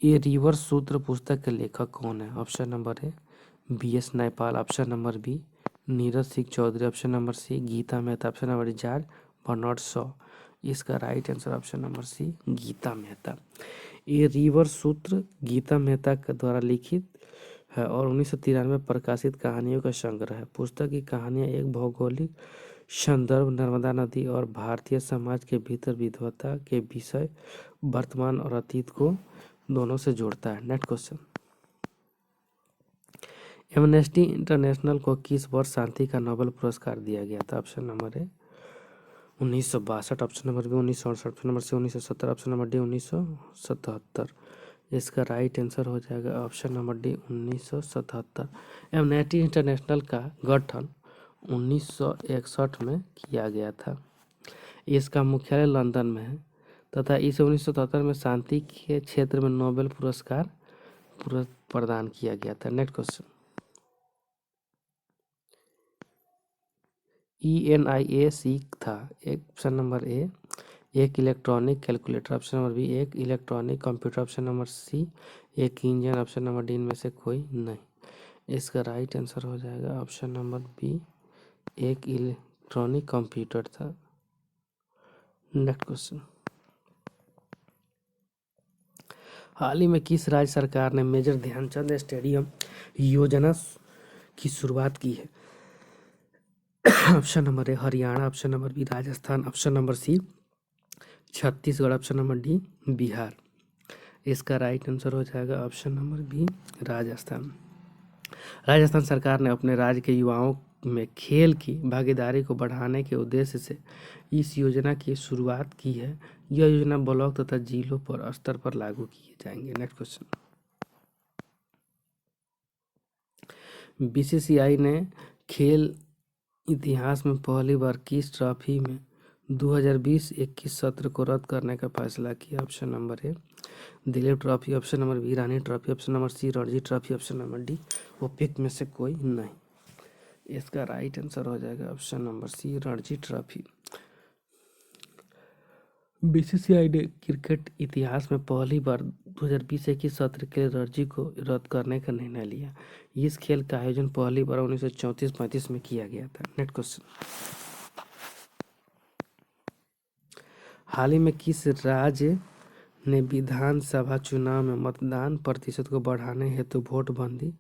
ये रिवर सूत्र पुस्तक के लेखक कौन है? Option number A BS Naipaul, option number B Neeraj Singh Chaudhary, option number C Gita Mehta, option number D George Bernard Shaw. इसका right answer option number C Gita Mehta. ये रिवर सूत्र गीता मेहता के द्वारा लिखित है और 1993 में प्रकाशित कहानियों का संग्रह है। पुस्तक की कहानियाँ एक भौगोलिक संदर्भ, नर्मदा नदी और भारतीय समाज के भीतर विधवता के विषय, वर्तमान और अतीत को दोनों से जोड़ता है। नेक्स्ट क्वेश्चन, एमनेस्टी इंटरनेशनल को किस वर्ष शांति का नोबेल पुरस्कार दिया गया था? Option number A 1962, option number B 1968, option number C 1970, option number D 1977। इसका राइट आंसर हो जाएगा option number D 1977। Amnesty International का गठन 1961 में किया गया था। इसका मुख्यालय लंदन में है तथा इसे 1977 में शांति के क्षेत्र में नोबेल पुरस्कार प्रदान किया गया था। नेक्स्ट क्वेश्चन, ENIAC था ऑप्शन नंबर ए एक electronic calculator, option number B एक electronic computer, option number C एक इंजन, ऑप्शन नंबर डी इनमें से कोई नहीं। इसका राइट आंसर हो जाएगा ऑप्शन नंबर बी एक इलेक्ट्रॉनिक कंप्यूटर था। नेक्स्ट क्वेश्चन, हाल ही में किस राज्य सरकार ने मेजर ध्यानचंद स्टेडियम योजना की शुरुआत की है? Option number A Haryana, option number B Rajasthan, option number C Chhattisgarh, option number D Bihar. इसका राइट आंसर हो जाएगा option number B Rajasthan. Rajasthan सरकार ने अपने राज्य के युवाओं में खेल की भागीदारी को बढ़ाने के उद्देश्य से इस योजना की शुरुआत की है। यह योजना ब्लॉक तथा जिलों पर स्तर पर लागू किए जाएंगे। नेक्स्ट क्वेश्चन, BCCI ने खेल इतिहास में पहली बार किस ट्रॉफी में 2020-21 सत्र को रद्द करने का फैसला किया? Option number A Dilip trophy, option number B Rani trophy, option number C Ranji trophy, option number D उपयुक्त में से कोई नहीं। इसका राइट आंसर हो जाएगा option number C Ranji trophy. BCCI ने क्रिकेट इतिहास में पहली बार 2020-21 सत्र के लिए रणजी को रद्द करने का निर्णय लिया। इस खेल का आयोजन पहली बार 1934-35 में किया गया था। नेक्स्ट क्वेश्चन, हाल ही में किस राज्य ने विधानसभा चुनाव में मतदान प्रतिशत को बढ़ाने हेतु वोट बंदी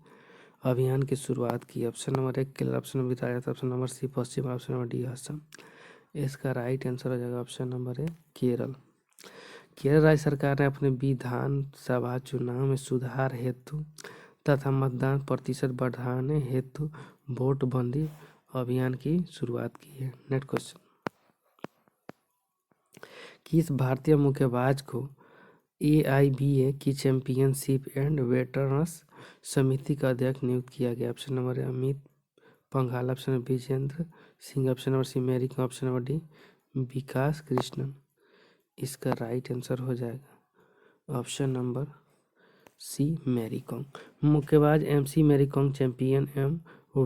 अभियान की शुरुआत की? ऑप्शन नंबर एक Kerala, option number Rajasthan, option number C पश्चिम, ऑप्शन नंबर डी असम। इसका राइट आंसर हो जाएगा option number A Kerala. Kerala राज्य सरकार ने अपने विधानसभा चुनाव में सुधार हेतु तथा मतदान प्रतिशत बढ़ाने हेतु वोट बंदी अभियान की शुरुआत की है। नेक्स्ट क्वेश्चन, किस भारतीय मुक्केबाज को AIBA की चैंपियनशिप एंड वेटरन्स समिति का अध्यक्ष नियुक्त किया गया? Option number A Amit Panghal, option number Vijender Singh, option number C Mary Kom, option number D Vikas Krishan. इसका राइट आंसर हो जाएगा option number C Mary Kom. मुक्केबाज एमसी मैरी कॉम चैंपियन एवं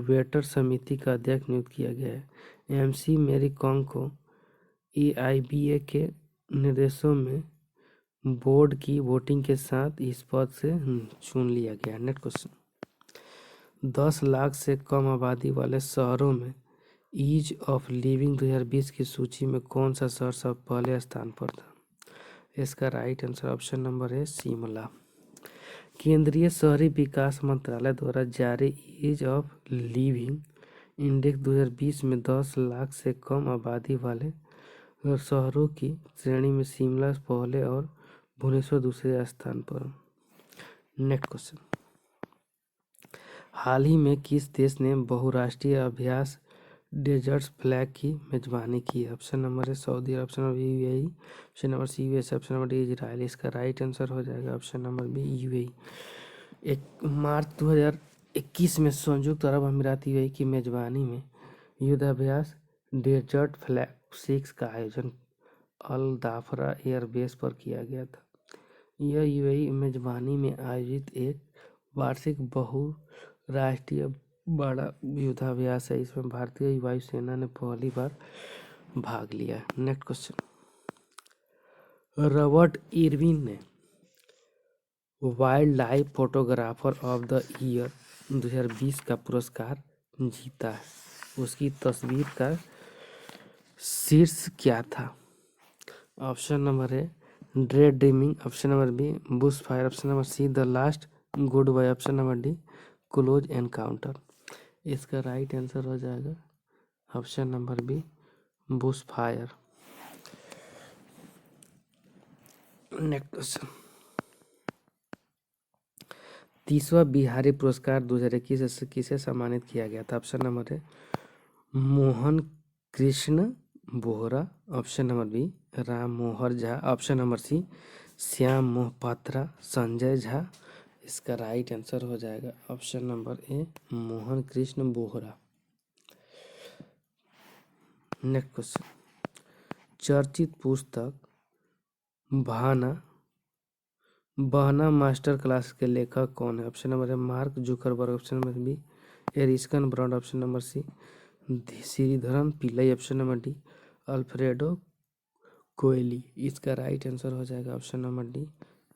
वेटर समिति का अध्यक्ष नियुक्त किया गया है। एमसी मैरी कॉम को एआईबीए के निर्देशों में बोर्ड की वोटिंग के साथ इस पद से चुन लिया गया। नेक्स्ट क्वेश्चन, 10 लाख से कम आबादी वाले शहरों में ईज ऑफ लिविंग 2020 की सूची में कौन सा शहर सब पहले स्थान पर था? इसका राइट आंसर ऑप्शन नंबर है शिमला। केंद्रीय शहरी विकास मंत्रालय द्वारा जारी ईज ऑफ लिविंग इंडेक्स 2020 में 10 लाख से कम आबादी वाले शहरों की श्रेणी में शिमला पहले और भुवनेश्वर दूसरे स्थान पर। नेक्स्ट क्वेश्चन, हाल ही में किस देश ने बहुराष्ट्रीय अभ्यास डेजर्ट फ्लैग की मेजबानी की? ऑप्शन नंबर है Saudi, option number UAE, option number C US, option number D Israel. इसका राइट आंसर हो जाएगा option number B UAE. 1 March 2021 में संयुक्त अरब अमीरात यूएई की मेजबानी में युद्धाभ्यास डेजर्ट फ्लैग 6 का आयोजन अल दाफरा एयरबेस पर किया गया था। यह यूएई मेजबानी में आयोजित एक वार्षिक बहुराष्ट्रीय बड़ा युद्धाभ्यास है। इसमें भारतीय वायुसेना ने पहली बार भाग लिया। नेक्स्ट क्वेश्चन, रॉबर्ट इरविन ने wild life photographer of the year 2020 का पुरस्कार जीता है। उसकी तस्वीर का शीर्ष क्या था? ऑप्शन नंबर है day dreaming, option number B bush fire, option number C the last good boy, option number D close encounter. इसका राइट आंसर हो जाएगा option number B bush fire. Next question, 30वां बिहारी पुरस्कार 2021 से किसे सम्मानित किया गया था? ऑप्शन नंबर है Mohan Krishna Bohra, option number B Ram Mohar Jha, option number C Shyam Mohapatra, Sanjay Jha. इसका राइट आंसर हो जाएगा option number A Mohan Krishna Bohra. Next question, चर्चित पुस्तक बहना मास्टर क्लास के लेखक कौन है? ऑप्शन नंबर है Mark Zuckerberg, option number B एरिस्कन Brand, option number C Sreedharan Pillai, option number D Alfredo Coelho. इसका राइट आंसर हो जाएगा ऑप्शन नंबर डी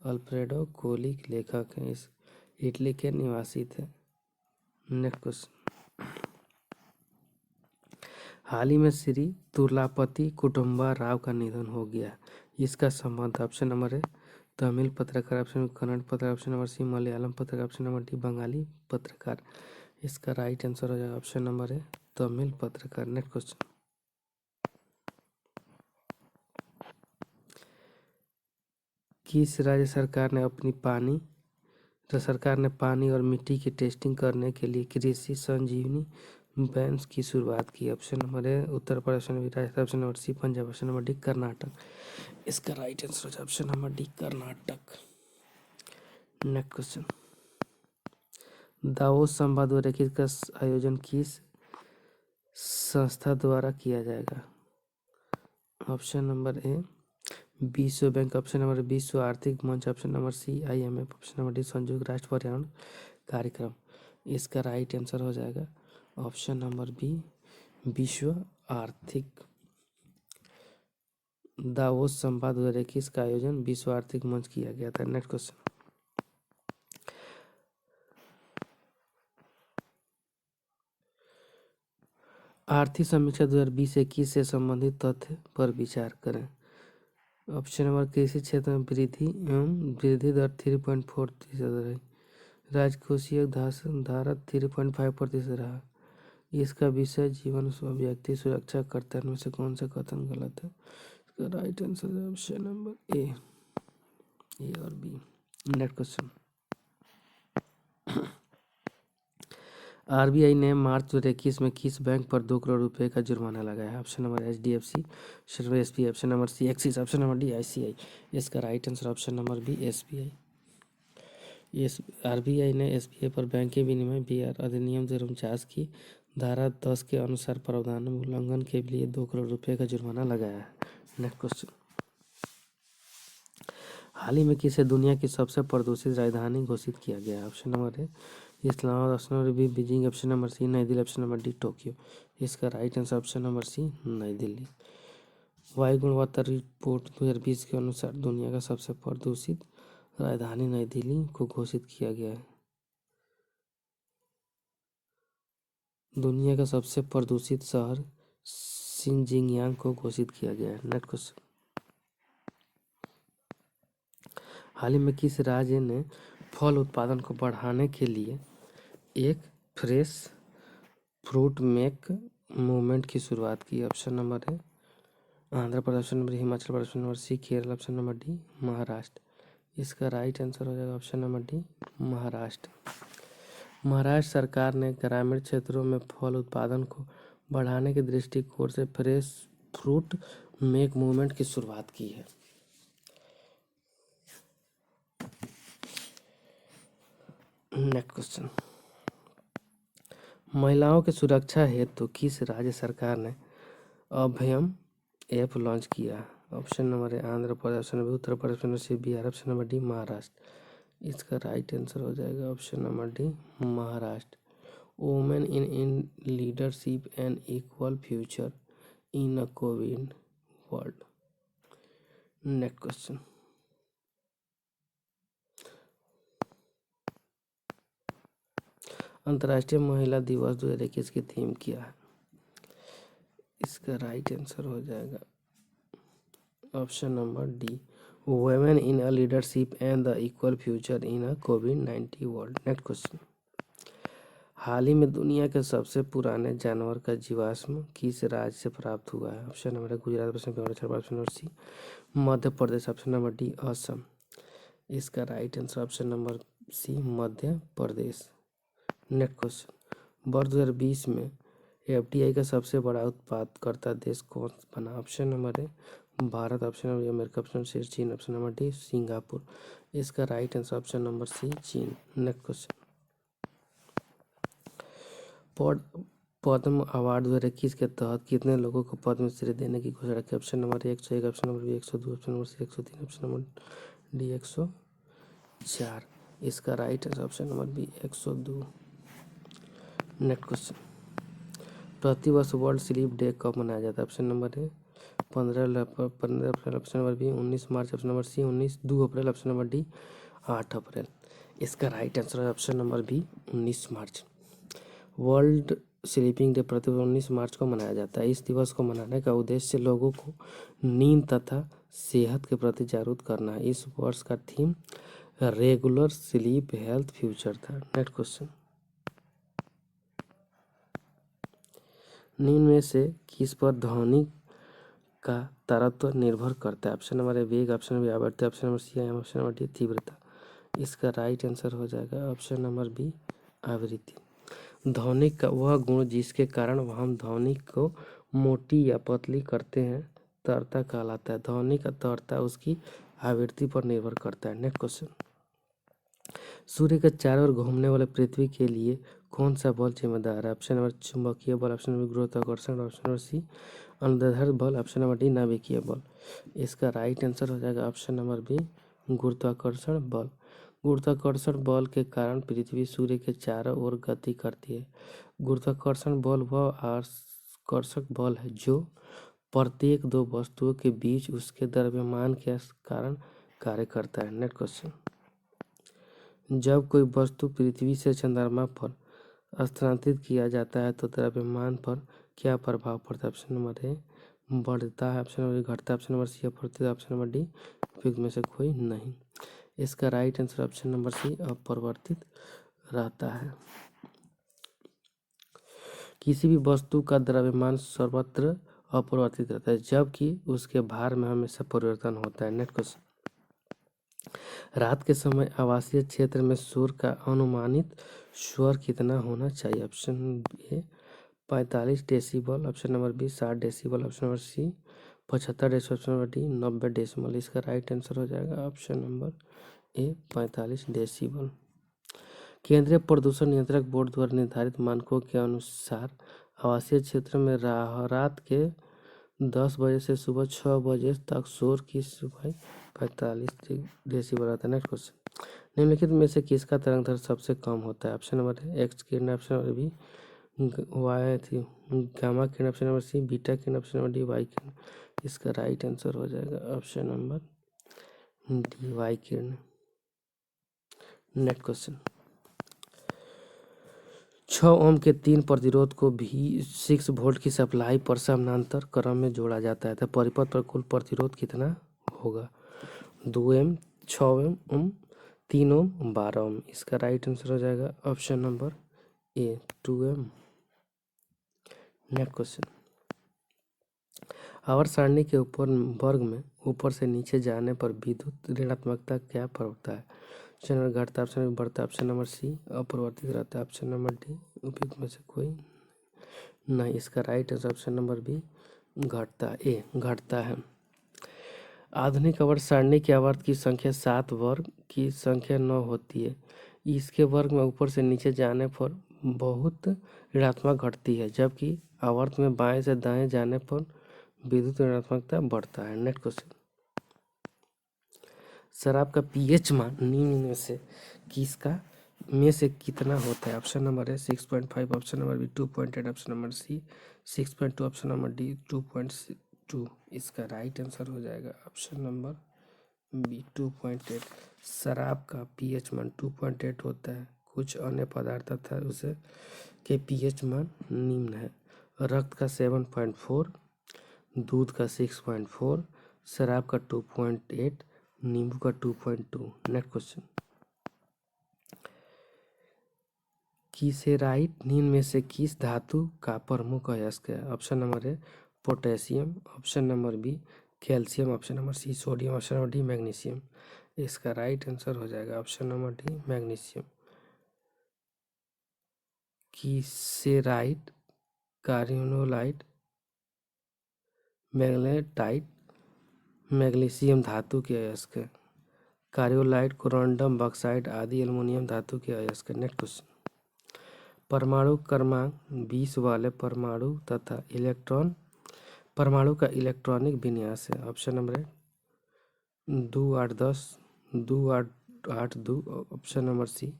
अल्फ्रेडो कोएली लेखक हैं, इस इटली के निवासी थे। नेक्स्ट क्वेश्चन, हाल ही में श्री तुर्लापति कुटुम्बा राव का निधन हो गया। इसका संबंध ऑप्शन नंबर है तमिल पत्रकार, ऑप्शन कन्नड़ पत्रकार, ऑप्शन नंबर सी मलयालम पत्रकार, ऑप्शन नंबर डी बंगाली पत्रकार। इसका राइट आंसर हो जाएगा ऑप्शन नंबर है तमिल पत्रकार। नेक्स्ट क्वेश्चन, किस राज्य सरकार ने पानी और मिट्टी की टेस्टिंग करने के लिए कृषि संजीवनी वैन की शुरुआत की? ऑप्शन नंबर है Uttar Pradesh, option number Rajasthan, option number C Punjab, option number D Karnataka. इसका राइट आंसर है option number D Karnataka. Next question, Davos संवाद रेखित का आयोजन किस संस्था द्वारा किया जाएगा? ऑप्शन नंबर ए विश्व बैंक, ऑप्शन नंबर विश्व आर्थिक मंच, option number C IMF, option number D संयुक्त राष्ट्र पर्यावरण कार्यक्रम। इसका राइट आंसर हो जाएगा ऑप्शन नंबर बी विश्व आर्थिक। दावोस संवाद 2021 का आयोजन विश्व आर्थिक मंच किया गया था। नेक्स्ट क्वेश्चन, आर्थिक समीक्षा 2020-21 से संबंधित तथ्य पर विचार करें। ऑप्शन नंबर कृषि क्षेत्र में वृद्धि दर 3.4% रही। राजकोषीय धारा 3.5% रहा। इसका विषय जीवन व्यक्ति सुरक्षा कर्तव्य में से कौन सा कथन गलत है? इसका राइट आंसर है ऑप्शन नंबर ए और बी। नेक्स्ट क्वेश्चन, आरबीआई ने मार्च 2021 में किस बैंक पर 2 करोड़ रुपए का जुर्माना लगाया? Option number HDFC, option number SBI, option number C Axis, option number D ICI. इसका right answer option number B SBI. RBI ने एसबीआई पर बैंकिंग विनिमय अधिनियम 2049 की धारा 10 के अनुसार प्रावधान उल्लंघन के लिए 2 करोड़ रुपए का जुर्माना लगाया है। नेक्स्ट क्वेश्चन, हाल ही में किसे दुनिया की सबसे प्रदूषित राजधानी घोषित किया गया है? Option number A Islamabad, option number B Beijing, option number C New Delhi, option number D Tokyo. इसका right answer option number C New Delhi. वायु गुणवत्ता रिपोर्ट 2020 के अनुसार दुनिया का सबसे प्रदूषित राजधानी नई दिल्ली को घोषित किया गया है। दुनिया का सबसे प्रदूषित शहर शिनजियांग को घोषित किया गया है। नेक्स्ट क्वेश्चन, हाल ही में किस राज्य ने फल उत्पादन को बढ़ाने के लिए एक फ्रेश फ्रूट मेक मूवमेंट की शुरुआत की? ऑप्शन नंबर है Andhra Pradesh, option number Himachal Pradesh, option number C Kerala, option number D Maharashtra. इसका राइट आंसर हो जाएगा option number D Maharashtra. Maharashtra सरकार ने ग्रामीण क्षेत्रों में फल उत्पादन को बढ़ाने के दृष्टिकोण से फ्रेश फ्रूट मेक मूवमेंट की शुरुआत की है। नेक्स्ट क्वेश्चन, महिलाओं की सुरक्षा हेतु किस राज्य सरकार ने अभयम ऐप लॉन्च किया? ऑप्शन नंबर है Andhra Pradesh, option number Uttar Pradesh, option number C Bihar, option number D Maharashtra. इसका राइट आंसर हो जाएगा option number D Maharashtra. Women in leadership and equal future in a covid world. Next question, अंतर्राष्ट्रीय महिला दिवस 2021 की थीम क्या है? इसका राइट आंसर हो जाएगा option number D women in a leadership and the equal future in a कोविड-19 वर्ल्ड। नेक्स्ट क्वेश्चन, हाल ही में दुनिया के सबसे पुराने जानवर का जीवाश्म किस राज्य से प्राप्त हुआ है? ऑप्शन नंबर है Gujarat, option number option number C Madhya Pradesh, option number D Assam. इसका right answer option number C Madhya Pradesh. Next question, वर्ष 2020 में एफडीआई का सबसे बड़ा उत्पादकर्ता देश कौन बना? ऑप्शन नंबर है Bharat, option number America, option सी चीन, ऑप्शन नंबर डी सिंगापुर। इसका right answer option number C चीन। नेक्स्ट क्वेश्चन, पद्म अवार्ड 2021 के तहत कितने लोगों को पद्मश्री देने की घोषणा की? Option number 101, option number B 102, option number C 103, option number D 104। इसका right answer option number B 102। Next question, प्रतिवर्ष वर्ल्ड स्लीप डे कब मनाया जाता है? ऑप्शन नंबर है 15 April, option number B 19 March, option number C 2 April, option number D 8 April. इसका right answer है option number B 19 March. World sleeping day प्रतिवर्ष 19 मार्च को मनाया जाता है। इस दिवस को मनाने का उद्देश्य लोगों को नींद तथा सेहत के प्रति जागरूक करना है। इस वर्ष का theme regular sleep health future था। नेक्स्ट क्वेश्चन, निम्न में से किस पर ध्वनि का तरत्व निर्भर करता है? ऑप्शन नंबर है वेग, ऑप्शन नंबर आवृत्ति, option number C option number D तीव्रता। इसका राइट आंसर हो जाएगा ऑप्शन नंबर बी आवृत्ति। ध्वनि का वह गुण जिसके कारण हम ध्वनि को मोटी या पतली करते हैं तरता कहलाता है। ध्वनि का तरता उसकी आवृत्ति पर निर्भर करता है। नेक्स्ट क्वेश्चन, सूर्य के चारों ओर घूमने वाले पृथ्वी के लिए कौन सा बल जिम्मेदार है? ऑप्शन नंबर चुंबकीय बल, ऑप्शन नंबर गुरुत्वाकर्षण, ऑप्शन नंबर सी अनुदैर्ध्य बल, ऑप्शन नंबर डी नाभिकीय बल। इसका राइट आंसर हो जाएगा ऑप्शन नंबर बी गुरुत्वाकर्षण बल। गुरुत्वाकर्षण बल के कारण पृथ्वी सूर्य के चारों ओर गति करती है। गुरुत्वाकर्षण बल वह आकर्षक बल है जो प्रत्येक दो वस्तुओं के बीच उसके द्रव्यमान के कारण कार्य करता है। नेक्स्ट क्वेश्चन, जब कोई वस्तु पृथ्वी से चंद्रमा पर स्थानांतरित किया जाता है तो द्रव्यमान पर क्या प्रभाव पड़ता है? ऑप्शन नंबर ए बढ़ता है, ऑप्शन नंबर घटता है, ऑप्शन नंबर सी अपरिवर्तित, ऑप्शन नंबर डी उपयुक्त में से कोई नहीं। इसका right answer option number C अपरिवर्तित रहता है। किसी भी वस्तु का द्रव्यमान सर्वत्र अपरिवर्तित रहता है जबकि उसके भार में हमेशा परिवर्तन होता है। नेक्स्ट क्वेश्चन, रात के समय आवासीय क्षेत्र में शोर का अनुमानित स्वर कितना होना चाहिए? Option A 45 decibel, option number B 60 decibel, option number C 75 decibel, option number D 90 decibel. इसका राइट आंसर हो जाएगा ऑप्शन नंबर ए 45 डेसिबल। केंद्रीय प्रदूषण नियंत्रक बोर्ड द्वारा निर्धारित मानकों के अनुसार आवासीय क्षेत्र में रात के 10 बजे से सुबह 6 बजे तक शोर की सुनाई 45 डेसिबल आता है। नेक्स्ट क्वेश्चन, निम्नलिखित में से किसका तरंग दैर्ध्य सबसे कम होता है? ऑप्शन नंबर है एक्स किरण, ऑप्शन नंबर बी वाई थी गामा किरण, ऑप्शन नंबर सी बीटा किरण, ऑप्शन नंबर डी वाई किरण। इसका राइट आंसर हो जाएगा ऑप्शन नंबर डी वाई किरण। नेक्स्ट क्वेश्चन, 6 ओम के 3 प्रतिरोध को भी 6 वोल्ट की सप्लाई पर समानांतर क्रम में जोड़ा जाता है तो परिपथ पर कुल प्रतिरोध कितना होगा? 2 ओम, 6 ओम, 3 ओम, 12 ओम। इसका राइट आंसर हो जाएगा option number A 2 ohm. Next question, आवर्त सारणी के ऊपर वर्ग में ऊपर से नीचे जाने पर विद्युत ऋणात्मकता क्या प्रवृत्ता है? ऑप्शन नंबर घटता, ऑप्शन नंबर बढ़ता, ऑप्शन नंबर सी अपरिवर्तित रहता है, ऑप्शन नंबर डी उपयुक्त में से कोई नहीं। इसका right answer option number B घटता, ए घटता है। आधुनिक आवर्त सारणी की आवर्त की संख्या 7 वर्ग की संख्या 9 होती है। इसके वर्ग में ऊपर से नीचे जाने पर बहुत ऋणात्मक घटती है, जबकि आवर्त में बाएं से दाएं जाने पर विद्युत ऋणात्मकता बढ़ता है। नेक्स्ट क्वेश्चन, शराब का पीएच मान निम्न में से कितना होता है? ऑप्शन नंबर है 6.5, option number B 2.8, option number C 6.2, option number D 2.2। इसका राइट आंसर हो जाएगा ऑप्शन नंबर बी 2.8। शराब का पीएच मान 2.8 होता है। कुछ अन्य पदार्थ था उसे के पीएच मान निम्न है। रक्त का 7.4, दूध का 6.4, शराब का 2.8, नींबू का 2.2। नेक्स्ट क्वेश्चन, कीसेराइट निम्न में से किस धातु का प्रमुख अयस्क है? ऑप्शन नंबर है potassium, option number B calcium, option number C sodium, option number D magnesium. इसका राइट आंसर हो जाएगा option number D magnesium. Kieserite, carbonite, magnetite, magnesium धातु के अयस्क है। कार्योलाइट, कोरंडम, बॉक्साइट आदि एल्युमिनियम धातु के अयस्क है। नेक्स्ट क्वेश्चन, परमाणु क्रमांक 20 वाले परमाणु तथा इलेक्ट्रॉन परमाणु का इलेक्ट्रॉनिक विन्यास है। ऑप्शन नंबर है 2 8 10, 2 8 8 2, option number C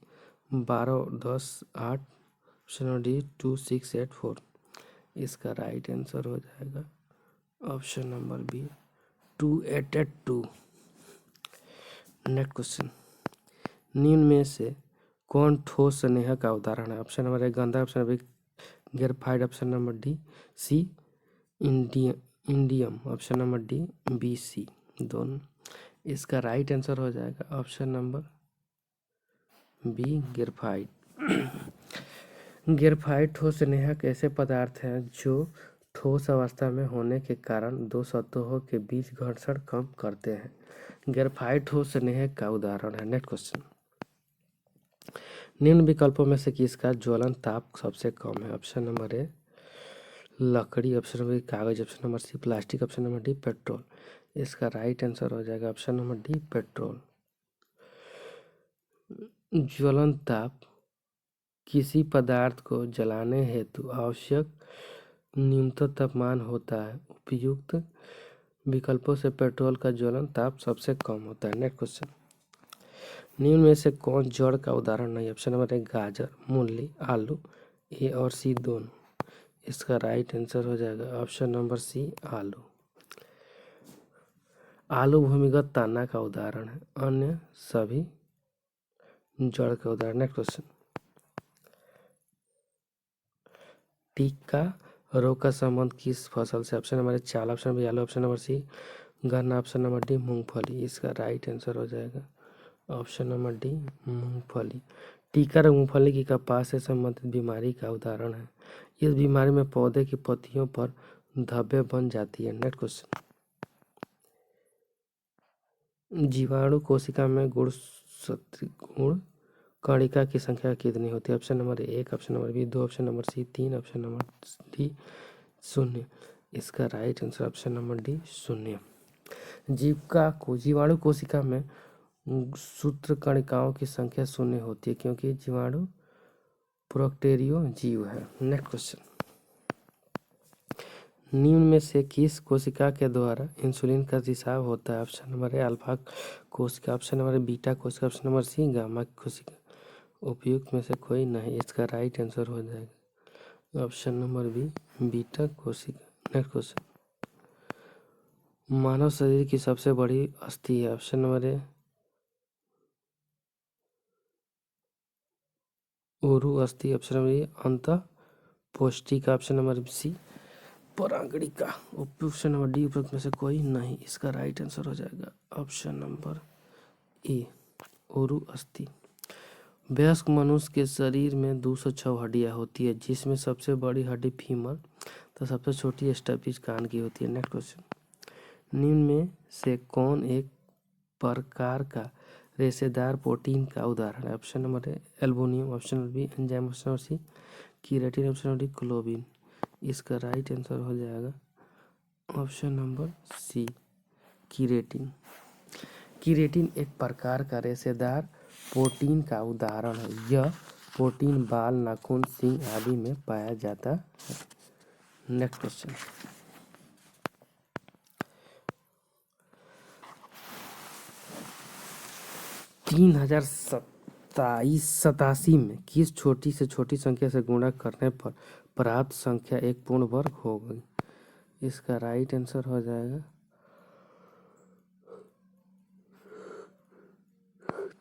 12 10 8, option number D 2 6 8 4। इसका राइट आंसर हो जाएगा option number B 2 8 8 2। Next question, निम्न में से कौन ठोस स्नेह का उदाहरण है? ऑप्शन नंबर ए गंधा, option number B graphite, option number D C indium, option number D B C दोनों। इसका राइट आंसर हो जाएगा option number B graphite. Graphite ठोस स्नेहक ऐसे पदार्थ हैं जो ठोस अवस्था में होने के कारण दो सतहों के बीच घर्षण कम करते हैं। ग्रेफाइट ठोस स्नेहक का उदाहरण है। नेक्स्ट क्वेश्चन, निम्न विकल्पों में से किसका ज्वलन ताप सबसे कम है? ऑप्शन नंबर ए लकड़ी, ऑप्शन नंबर बी कागज, option number C plastic, option number D petrol. इसका राइट आंसर हो जाएगा ऑप्शन नंबर डी पेट्रोल। ज्वलन ताप किसी पदार्थ को जलाने हेतु आवश्यक न्यूनतम तापमान होता है। उपयुक्त विकल्पों से पेट्रोल का ज्वलन ताप सबसे कम होता है। नेक्स्ट क्वेश्चन, निम्न में से कौन जड़ का उदाहरण नहीं? ऑप्शन नंबर एक गाजर, मूली, आलू, ए और सी दोनों। इसका राइट आंसर हो जाएगा ऑप्शन नंबर सी आलू। आलू भूमिगत तना का उदाहरण है, अन्य सभी जड़ का उदाहरण। नेक्स्ट क्वेश्चन, टिक्का रोग का संबंध किस फसल से? ऑप्शन नंबर चावल, ऑप्शन नंबर आलू, ऑप्शन नंबर सी गन्ना, ऑप्शन नंबर डी मूंगफली। इसका राइट आंसर हो जाएगा ऑप्शन नंबर डी मूंगफली। टिक्का रोग मूंगफली की कपास से संबंधित बीमारी का उदाहरण है। इस बीमारी में पौधे की पत्तियों पर धब्बे बन जाती है। नेक्स्ट क्वेश्चन, जीवाणु कोशिका में गुण कणिका की संख्या कितनी होती है? ऑप्शन नंबर एक, option number B 2, option number C 3, option number D 0। इसका right answer option number D 0। जीवाणु कोशिका में सूत्रकणिकाओं की संख्या शून्य होती है क्योंकि जीवाणु प्रोकैरियो जीव है। नेक्स्ट क्वेश्चन, निम्न में से किस कोशिका के द्वारा इंसुलिन का रिसाव होता है? ऑप्शन नंबर ए अल्फा कोशिका, ऑप्शन नंबर ए बीटा कोशिका, ऑप्शन नंबर सी गामा कोशिका। उपयुक्त में से कोई नहीं, इसका राइट आंसर हो जाएगा ऑप्शन नंबर बी बीटा कोशिका। नेक्स्ट क्वेश्चन, मानव शरीर की सबसे बड़ी अस्थि है? ऑप्शन नंबर ए ऊरु अस्थि, ऑप्शन नंबर ए अंतःपौष्टिका, ऑप्शन नंबर सी परांगणिका। ऑप्शन नंबर डी उपयुक्त में से कोई नहीं, इसका राइट आंसर हो जाएगा ऑप्शन नंबर ए ऊरु अस्थि। वयस्क मनुष्य के शरीर में 206 हड्डियां होती है जिसमें सबसे बड़ी हड्डी फीमर तो सबसे छोटी स्टैपिज कान की होती है। नेक्स्ट क्वेश्चन, निम्न में से कौन एक प्रकार का रेशेदार प्रोटीन का उदाहरण है? Option number A albumin, option number B enzyme, option number C keratin, option number D globin. इसका राइट आंसर हो जाएगा ऑप्शन नंबर सी कीरेटिन। कीरेटिन एक प्रकार का रेशेदार प्रोटीन का उदाहरण है। यह प्रोटीन बाल, नाखून, सींग आदि में पाया जाता है। नेक्स्ट क्वेश्चन, 3087 में किस छोटी से छोटी संख्या से गुणा करने पर प्राप्त संख्या एक पूर्ण वर्ग होगी? इसका राइट आंसर हो जाएगा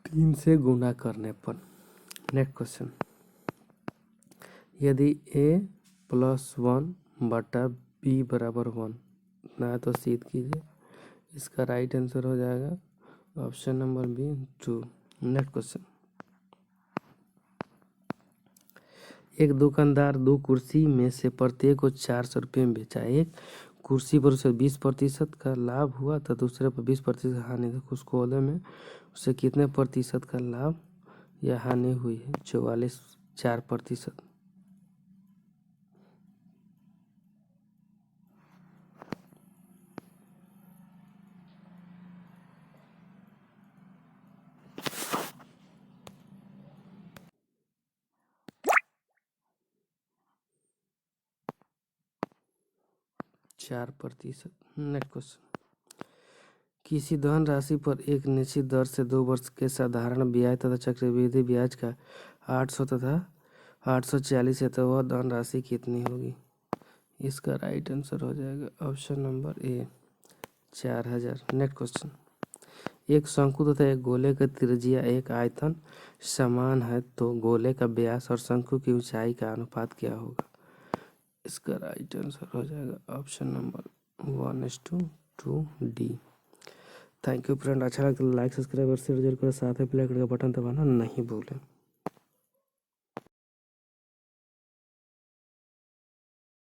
3 से गुणा करने पर। नेक्स्ट क्वेश्चन, यदि a+1/b=1 ना तो सिद्ध कीजिए, इसका राइट आंसर हो जाएगा option number B 2। Next question, एक दुकानदार 2 कुर्सी में से प्रत्येक को 400 रुपये में बेचा। एक कुर्सी पर उसे 20% का लाभ हुआ तो दूसरे पर 20% हानि। तो उसको ओले में उसे कितने प्रतिशत का लाभ या हानि हुई है? 4%। नेक्स्ट क्वेश्चन, किसी धन राशि पर एक निश्चित दर से 2 वर्ष के साधारण ब्याज तथा चक्रवृद्धि ब्याज का 800 तथा 840 है तो वह धन राशि कितनी होगी? इसका राइट आंसर हो जाएगा ऑप्शन नंबर ए 4000। नेक्स्ट क्वेश्चन, एक शंकु तथा एक गोले का त्रिज्या एक आयतन समान है तो गोले का व्यास और शंकु की ऊंचाई का अनुपात क्या होगा? इसका राइट आंसर हो जाएगा option number 1:2D। Thank you friend, अच्छा लगता है लाइक सब्सक्राइब और शेयर जरूर करें, साथ में बेल आइकन का बटन दबाना नहीं भूलें।